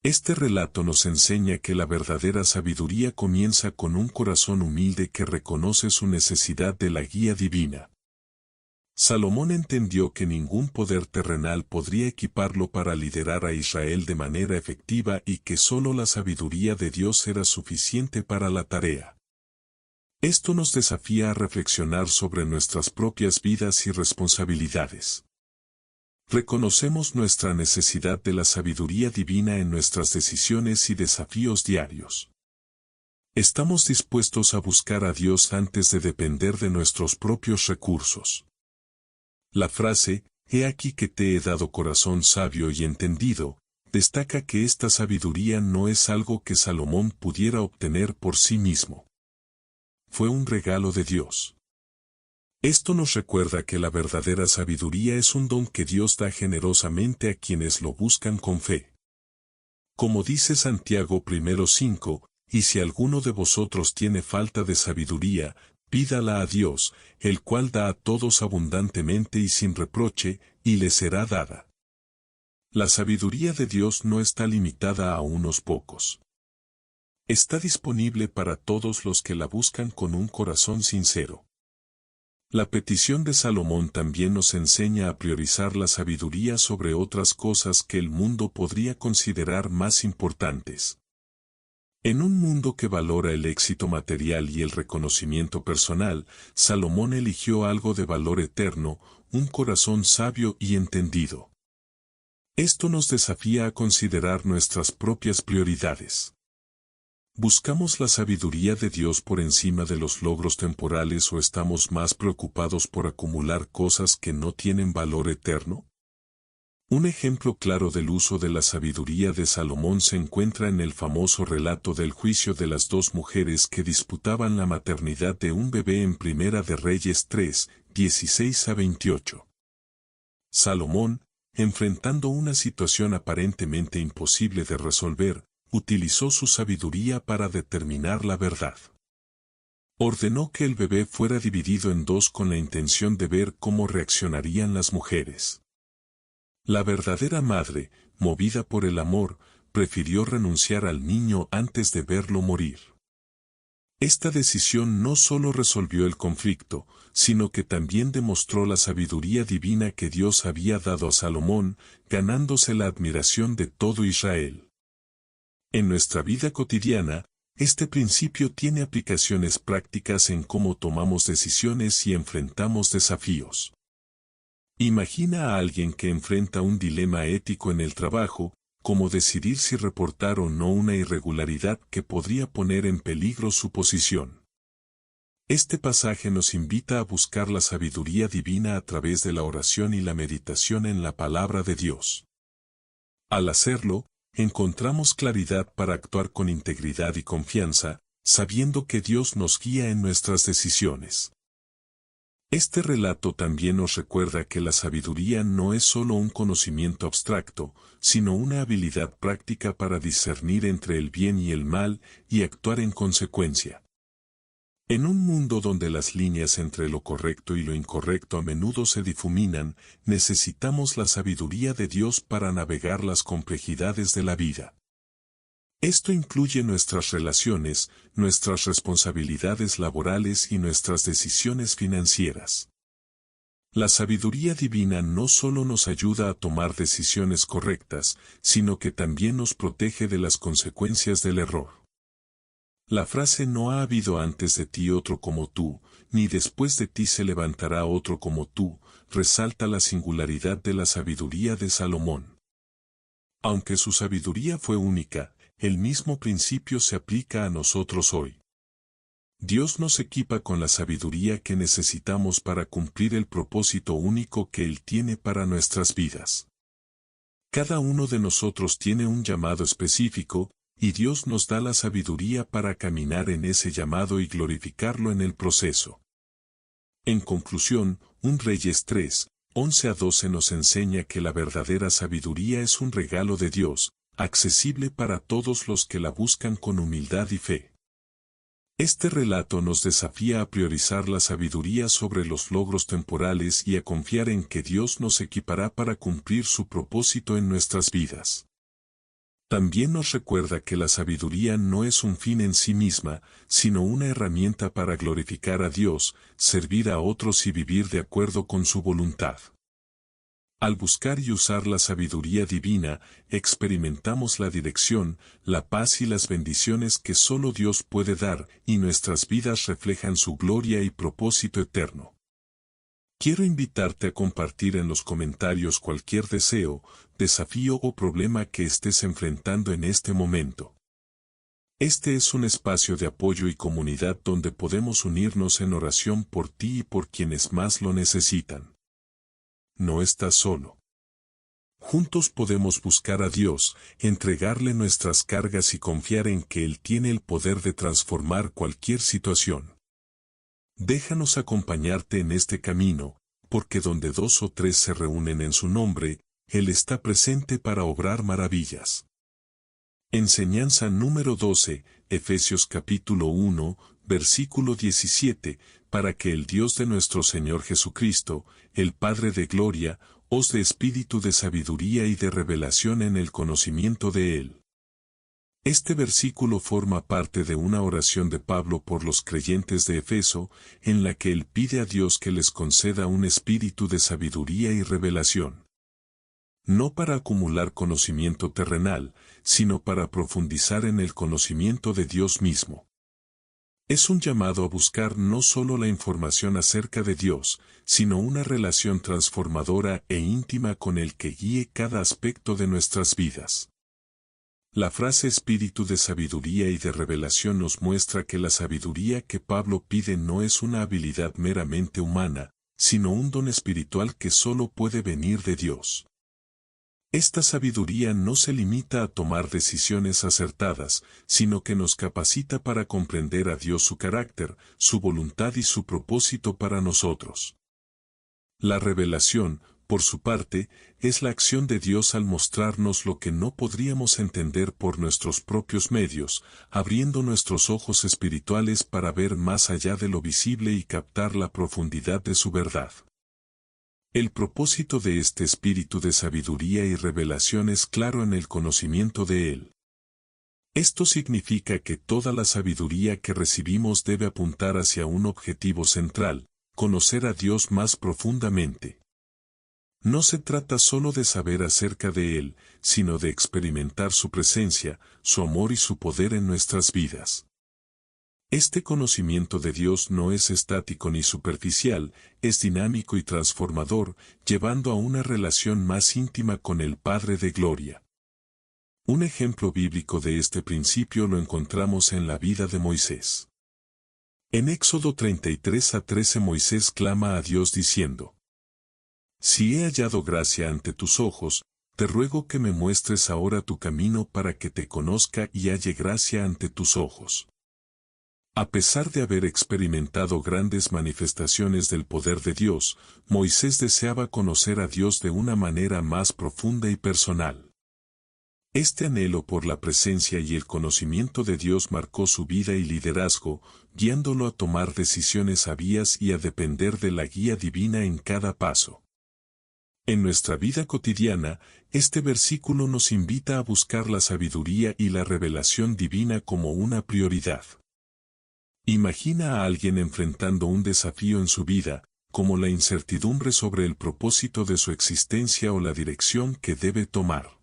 Este relato nos enseña que la verdadera sabiduría comienza con un corazón humilde que reconoce su necesidad de la guía divina. Salomón entendió que ningún poder terrenal podría equiparlo para liderar a Israel de manera efectiva y que solo la sabiduría de Dios era suficiente para la tarea. Esto nos desafía a reflexionar sobre nuestras propias vidas y responsabilidades. Reconocemos nuestra necesidad de la sabiduría divina en nuestras decisiones y desafíos diarios. Estamos dispuestos a buscar a Dios antes de depender de nuestros propios recursos. La frase, «He aquí que te he dado corazón sabio y entendido», destaca que esta sabiduría no es algo que Salomón pudiera obtener por sí mismo. Fue un regalo de Dios. Esto nos recuerda que la verdadera sabiduría es un don que Dios da generosamente a quienes lo buscan con fe. Como dice Santiago 1:5, y si alguno de vosotros tiene falta de sabiduría, pídala a Dios, el cual da a todos abundantemente y sin reproche, y le será dada. La sabiduría de Dios no está limitada a unos pocos. Está disponible para todos los que la buscan con un corazón sincero. La petición de Salomón también nos enseña a priorizar la sabiduría sobre otras cosas que el mundo podría considerar más importantes. En un mundo que valora el éxito material y el reconocimiento personal, Salomón eligió algo de valor eterno, un corazón sabio y entendido. Esto nos desafía a considerar nuestras propias prioridades. ¿Buscamos la sabiduría de Dios por encima de los logros temporales o estamos más preocupados por acumular cosas que no tienen valor eterno? Un ejemplo claro del uso de la sabiduría de Salomón se encuentra en el famoso relato del juicio de las dos mujeres que disputaban la maternidad de un bebé en Primera de Reyes 3, 16-28. Salomón, enfrentando una situación aparentemente imposible de resolver, utilizó su sabiduría para determinar la verdad. Ordenó que el bebé fuera dividido en dos con la intención de ver cómo reaccionarían las mujeres. La verdadera madre, movida por el amor, prefirió renunciar al niño antes de verlo morir. Esta decisión no solo resolvió el conflicto, sino que también demostró la sabiduría divina que Dios había dado a Salomón, ganándose la admiración de todo Israel. En nuestra vida cotidiana, este principio tiene aplicaciones prácticas en cómo tomamos decisiones y enfrentamos desafíos. Imagina a alguien que enfrenta un dilema ético en el trabajo, como decidir si reportar o no una irregularidad que podría poner en peligro su posición. Este pasaje nos invita a buscar la sabiduría divina a través de la oración y la meditación en la palabra de Dios. Al hacerlo, encontramos claridad para actuar con integridad y confianza, sabiendo que Dios nos guía en nuestras decisiones. Este relato también nos recuerda que la sabiduría no es solo un conocimiento abstracto, sino una habilidad práctica para discernir entre el bien y el mal y actuar en consecuencia. En un mundo donde las líneas entre lo correcto y lo incorrecto a menudo se difuminan, necesitamos la sabiduría de Dios para navegar las complejidades de la vida. Esto incluye nuestras relaciones, nuestras responsabilidades laborales y nuestras decisiones financieras. La sabiduría divina no solo nos ayuda a tomar decisiones correctas, sino que también nos protege de las consecuencias del error. La frase «no ha habido antes de ti otro como tú, ni después de ti se levantará otro como tú», resalta la singularidad de la sabiduría de Salomón. Aunque su sabiduría fue única, el mismo principio se aplica a nosotros hoy. Dios nos equipa con la sabiduría que necesitamos para cumplir el propósito único que Él tiene para nuestras vidas. Cada uno de nosotros tiene un llamado específico, y Dios nos da la sabiduría para caminar en ese llamado y glorificarlo en el proceso. En conclusión, un Reyes 3, 11-12 nos enseña que la verdadera sabiduría es un regalo de Dios, accesible para todos los que la buscan con humildad y fe. Este relato nos desafía a priorizar la sabiduría sobre los logros temporales y a confiar en que Dios nos equipará para cumplir su propósito en nuestras vidas. También nos recuerda que la sabiduría no es un fin en sí misma, sino una herramienta para glorificar a Dios, servir a otros y vivir de acuerdo con su voluntad. Al buscar y usar la sabiduría divina, experimentamos la dirección, la paz y las bendiciones que solo Dios puede dar, y nuestras vidas reflejan su gloria y propósito eterno. Quiero invitarte a compartir en los comentarios cualquier deseo, desafío o problema que estés enfrentando en este momento. Este es un espacio de apoyo y comunidad donde podemos unirnos en oración por ti y por quienes más lo necesitan. No estás solo. Juntos podemos buscar a Dios, entregarle nuestras cargas y confiar en que Él tiene el poder de transformar cualquier situación. Déjanos acompañarte en este camino, porque donde 2 o 3 se reúnen en su nombre, Él está presente para obrar maravillas. Enseñanza número 12, Efesios capítulo 1, versículo 17, para que el Dios de nuestro Señor Jesucristo, el Padre de gloria, os dé espíritu de sabiduría y de revelación en el conocimiento de Él. Este versículo forma parte de una oración de Pablo por los creyentes de Efeso, en la que él pide a Dios que les conceda un espíritu de sabiduría y revelación. No para acumular conocimiento terrenal, sino para profundizar en el conocimiento de Dios mismo. Es un llamado a buscar no solo la información acerca de Dios, sino una relación transformadora e íntima con el que guíe cada aspecto de nuestras vidas. La frase espíritu de sabiduría y de revelación nos muestra que la sabiduría que Pablo pide no es una habilidad meramente humana, sino un don espiritual que solo puede venir de Dios. Esta sabiduría no se limita a tomar decisiones acertadas, sino que nos capacita para comprender a Dios su carácter, su voluntad y su propósito para nosotros. La revelación, por su parte, es la acción de Dios al mostrarnos lo que no podríamos entender por nuestros propios medios, abriendo nuestros ojos espirituales para ver más allá de lo visible y captar la profundidad de su verdad. El propósito de este espíritu de sabiduría y revelación es claro en el conocimiento de Él. Esto significa que toda la sabiduría que recibimos debe apuntar hacia un objetivo central, conocer a Dios más profundamente. No se trata solo de saber acerca de Él, sino de experimentar su presencia, su amor y su poder en nuestras vidas. Este conocimiento de Dios no es estático ni superficial, es dinámico y transformador, llevando a una relación más íntima con el Padre de Gloria. Un ejemplo bíblico de este principio lo encontramos en la vida de Moisés. En Éxodo 33:13 Moisés clama a Dios diciendo: Si he hallado gracia ante tus ojos, te ruego que me muestres ahora tu camino para que te conozca y halle gracia ante tus ojos. A pesar de haber experimentado grandes manifestaciones del poder de Dios, Moisés deseaba conocer a Dios de una manera más profunda y personal. Este anhelo por la presencia y el conocimiento de Dios marcó su vida y liderazgo, guiándolo a tomar decisiones sabias y a depender de la guía divina en cada paso. En nuestra vida cotidiana, este versículo nos invita a buscar la sabiduría y la revelación divina como una prioridad. Imagina a alguien enfrentando un desafío en su vida, como la incertidumbre sobre el propósito de su existencia o la dirección que debe tomar.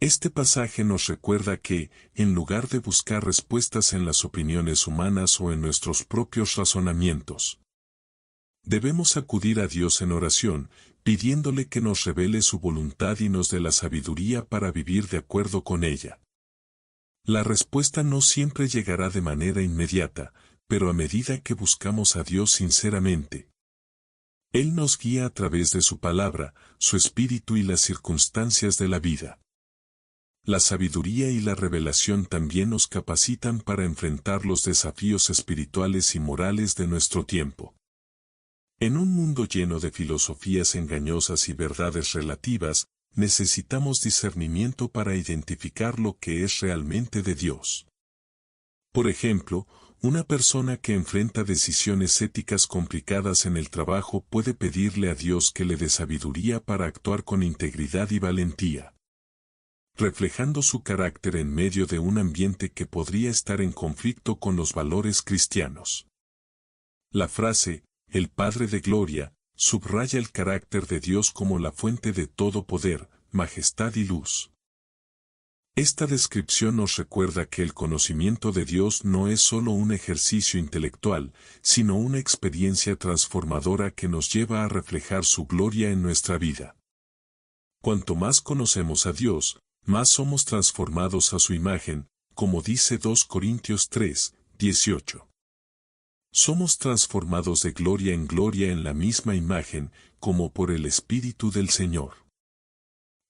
Este pasaje nos recuerda que, en lugar de buscar respuestas en las opiniones humanas o en nuestros propios razonamientos, debemos acudir a Dios en oración, pidiéndole que nos revele su voluntad y nos dé la sabiduría para vivir de acuerdo con ella. La respuesta no siempre llegará de manera inmediata, pero a medida que buscamos a Dios sinceramente, Él nos guía a través de su palabra, su espíritu y las circunstancias de la vida. La sabiduría y la revelación también nos capacitan para enfrentar los desafíos espirituales y morales de nuestro tiempo. En un mundo lleno de filosofías engañosas y verdades relativas, necesitamos discernimiento para identificar lo que es realmente de Dios. Por ejemplo, una persona que enfrenta decisiones éticas complicadas en el trabajo puede pedirle a Dios que le dé sabiduría para actuar con integridad y valentía, reflejando su carácter en medio de un ambiente que podría estar en conflicto con los valores cristianos. La frase, el Padre de Gloria, subraya el carácter de Dios como la fuente de todo poder, majestad y luz. Esta descripción nos recuerda que el conocimiento de Dios no es solo un ejercicio intelectual, sino una experiencia transformadora que nos lleva a reflejar su gloria en nuestra vida. Cuanto más conocemos a Dios, más somos transformados a su imagen, como dice 2 Corintios 3, 18. Somos transformados de gloria en la misma imagen, como por el Espíritu del Señor.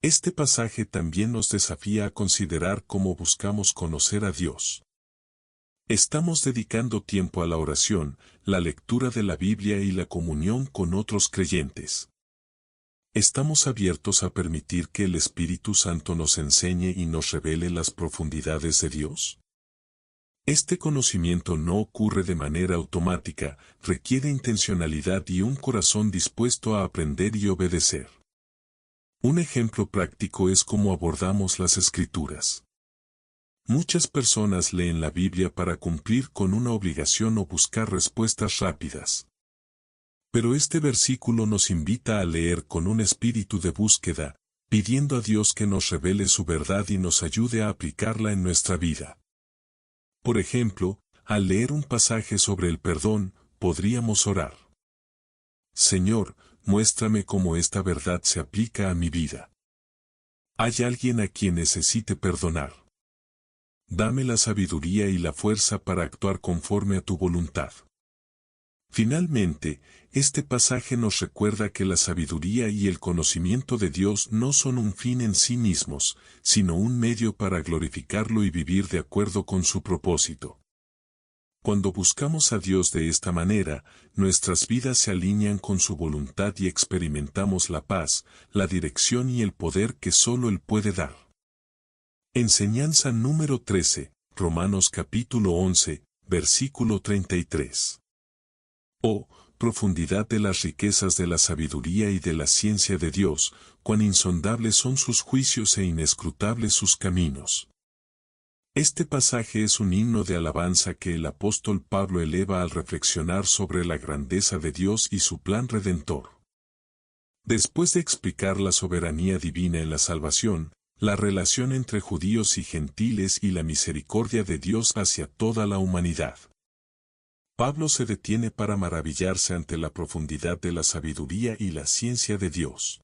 Este pasaje también nos desafía a considerar cómo buscamos conocer a Dios. Estamos dedicando tiempo a la oración, la lectura de la Biblia y la comunión con otros creyentes. ¿Estamos abiertos a permitir que el Espíritu Santo nos enseñe y nos revele las profundidades de Dios? Este conocimiento no ocurre de manera automática, requiere intencionalidad y un corazón dispuesto a aprender y obedecer. Un ejemplo práctico es cómo abordamos las Escrituras. Muchas personas leen la Biblia para cumplir con una obligación o buscar respuestas rápidas. Pero este versículo nos invita a leer con un espíritu de búsqueda, pidiendo a Dios que nos revele su verdad y nos ayude a aplicarla en nuestra vida. Por ejemplo, al leer un pasaje sobre el perdón, podríamos orar: Señor, muéstrame cómo esta verdad se aplica a mi vida. ¿Hay alguien a quien necesite perdonar? Dame la sabiduría y la fuerza para actuar conforme a tu voluntad. Finalmente, este pasaje nos recuerda que la sabiduría y el conocimiento de Dios no son un fin en sí mismos, sino un medio para glorificarlo y vivir de acuerdo con su propósito. Cuando buscamos a Dios de esta manera, nuestras vidas se alinean con su voluntad y experimentamos la paz, la dirección y el poder que solo Él puede dar. Enseñanza número 13, Romanos capítulo 11, versículo 33. Oh, profundidad de las riquezas de la sabiduría y de la ciencia de Dios, cuán insondables son sus juicios e inescrutables sus caminos. Este pasaje es un himno de alabanza que el apóstol Pablo eleva al reflexionar sobre la grandeza de Dios y su plan redentor. Después de explicar la soberanía divina en la salvación, la relación entre judíos y gentiles y la misericordia de Dios hacia toda la humanidad, Pablo se detiene para maravillarse ante la profundidad de la sabiduría y la ciencia de Dios.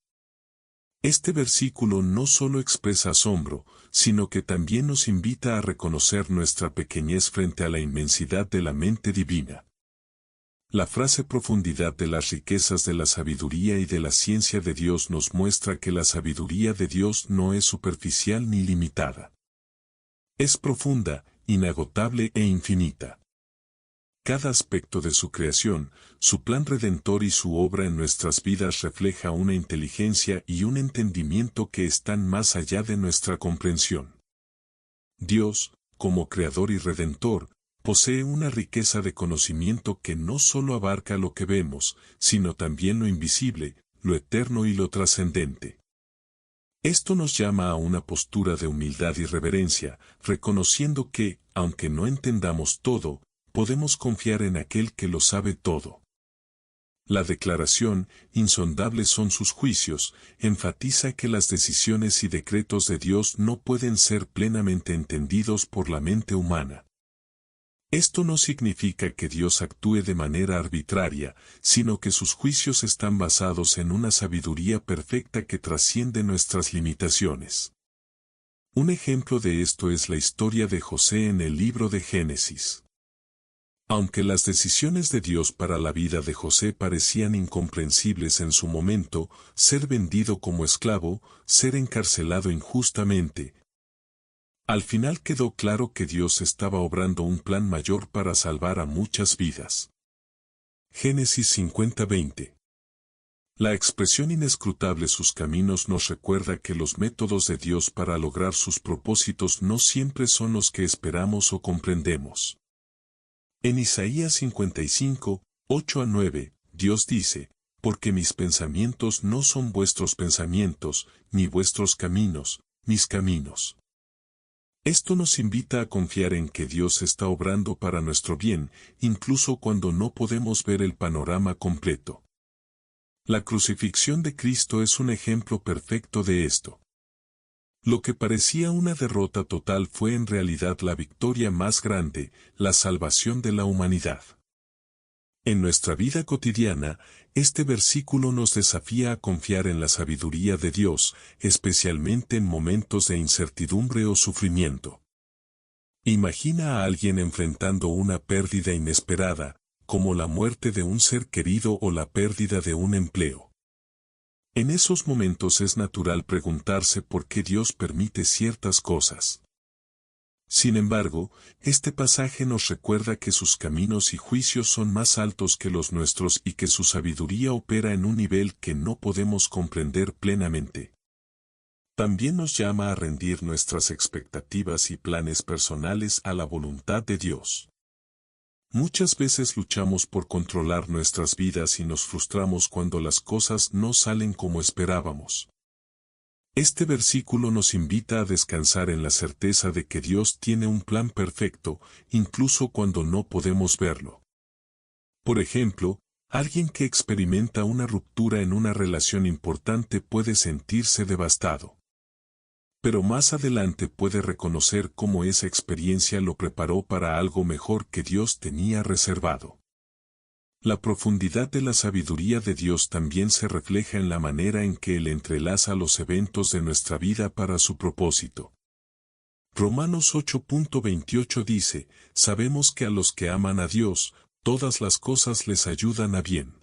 Este versículo no solo expresa asombro, sino que también nos invita a reconocer nuestra pequeñez frente a la inmensidad de la mente divina. La frase profundidad de las riquezas de la sabiduría y de la ciencia de Dios nos muestra que la sabiduría de Dios no es superficial ni limitada. Es profunda, inagotable e infinita. Cada aspecto de su creación, su plan redentor y su obra en nuestras vidas refleja una inteligencia y un entendimiento que están más allá de nuestra comprensión. Dios, como creador y redentor, posee una riqueza de conocimiento que no solo abarca lo que vemos, sino también lo invisible, lo eterno y lo trascendente. Esto nos llama a una postura de humildad y reverencia, reconociendo que, aunque no entendamos todo, podemos confiar en aquel que lo sabe todo. La declaración, insondables son sus juicios, enfatiza que las decisiones y decretos de Dios no pueden ser plenamente entendidos por la mente humana. Esto no significa que Dios actúe de manera arbitraria, sino que sus juicios están basados en una sabiduría perfecta que trasciende nuestras limitaciones. Un ejemplo de esto es la historia de José en el libro de Génesis. Aunque las decisiones de Dios para la vida de José parecían incomprensibles en su momento, ser vendido como esclavo, ser encarcelado injustamente, al final quedó claro que Dios estaba obrando un plan mayor para salvar a muchas vidas. Génesis 50:20. La expresión inescrutable sus caminos nos recuerda que los métodos de Dios para lograr sus propósitos no siempre son los que esperamos o comprendemos. En Isaías 55, 8-9, Dios dice: porque mis pensamientos no son vuestros pensamientos, ni vuestros caminos, mis caminos. Esto nos invita a confiar en que Dios está obrando para nuestro bien, incluso cuando no podemos ver el panorama completo. La crucifixión de Cristo es un ejemplo perfecto de esto. Lo que parecía una derrota total fue en realidad la victoria más grande, la salvación de la humanidad. En nuestra vida cotidiana, este versículo nos desafía a confiar en la sabiduría de Dios, especialmente en momentos de incertidumbre o sufrimiento. Imagina a alguien enfrentando una pérdida inesperada, como la muerte de un ser querido o la pérdida de un empleo. En esos momentos es natural preguntarse por qué Dios permite ciertas cosas. Sin embargo, este pasaje nos recuerda que sus caminos y juicios son más altos que los nuestros y que su sabiduría opera en un nivel que no podemos comprender plenamente. También nos llama a rendir nuestras expectativas y planes personales a la voluntad de Dios. Muchas veces luchamos por controlar nuestras vidas y nos frustramos cuando las cosas no salen como esperábamos. Este versículo nos invita a descansar en la certeza de que Dios tiene un plan perfecto, incluso cuando no podemos verlo. Por ejemplo, alguien que experimenta una ruptura en una relación importante puede sentirse devastado. Pero más adelante puede reconocer cómo esa experiencia lo preparó para algo mejor que Dios tenía reservado. La profundidad de la sabiduría de Dios también se refleja en la manera en que Él entrelaza los eventos de nuestra vida para su propósito. Romanos 8:28 dice, sabemos que a los que aman a Dios, todas las cosas les ayudan a bien.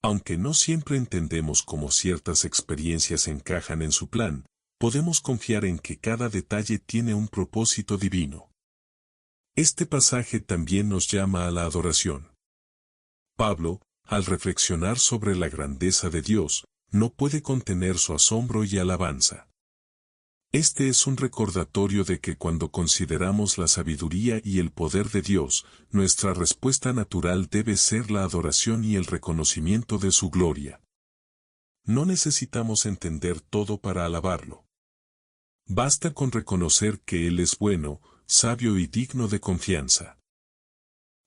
Aunque no siempre entendemos cómo ciertas experiencias encajan en su plan, podemos confiar en que cada detalle tiene un propósito divino. Este pasaje también nos llama a la adoración. Pablo, al reflexionar sobre la grandeza de Dios, no puede contener su asombro y alabanza. Este es un recordatorio de que cuando consideramos la sabiduría y el poder de Dios, nuestra respuesta natural debe ser la adoración y el reconocimiento de su gloria. No necesitamos entender todo para alabarlo. Basta con reconocer que Él es bueno, sabio y digno de confianza.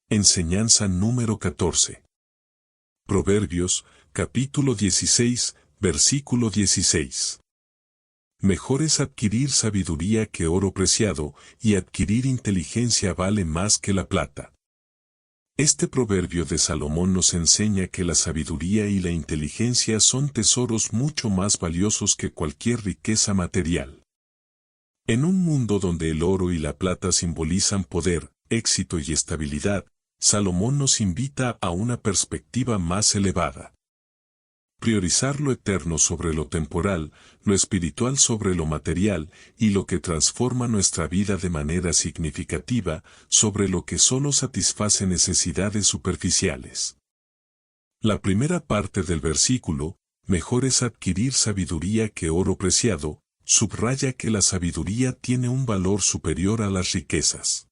Enseñanza número 14. Proverbios, capítulo 16, versículo 16. Mejor es adquirir sabiduría que oro preciado, y adquirir inteligencia vale más que la plata. Este proverbio de Salomón nos enseña que la sabiduría y la inteligencia son tesoros mucho más valiosos que cualquier riqueza material. En un mundo donde el oro y la plata simbolizan poder, éxito y estabilidad, Salomón nos invita a una perspectiva más elevada. Priorizar lo eterno sobre lo temporal, lo espiritual sobre lo material, y lo que transforma nuestra vida de manera significativa, sobre lo que solo satisface necesidades superficiales. La primera parte del versículo, mejor es adquirir sabiduría que oro preciado, subraya que la sabiduría tiene un valor superior a las riquezas.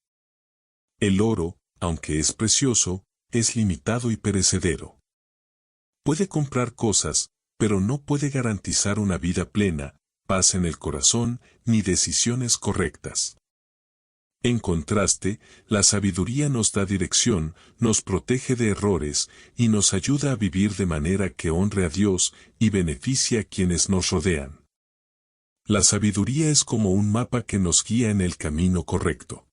El oro, aunque es precioso, es limitado y perecedero. Puede comprar cosas, pero no puede garantizar una vida plena, paz en el corazón, ni decisiones correctas. En contraste, la sabiduría nos da dirección, nos protege de errores, y nos ayuda a vivir de manera que honre a Dios y beneficie a quienes nos rodean. La sabiduría es como un mapa que nos guía en el camino correcto.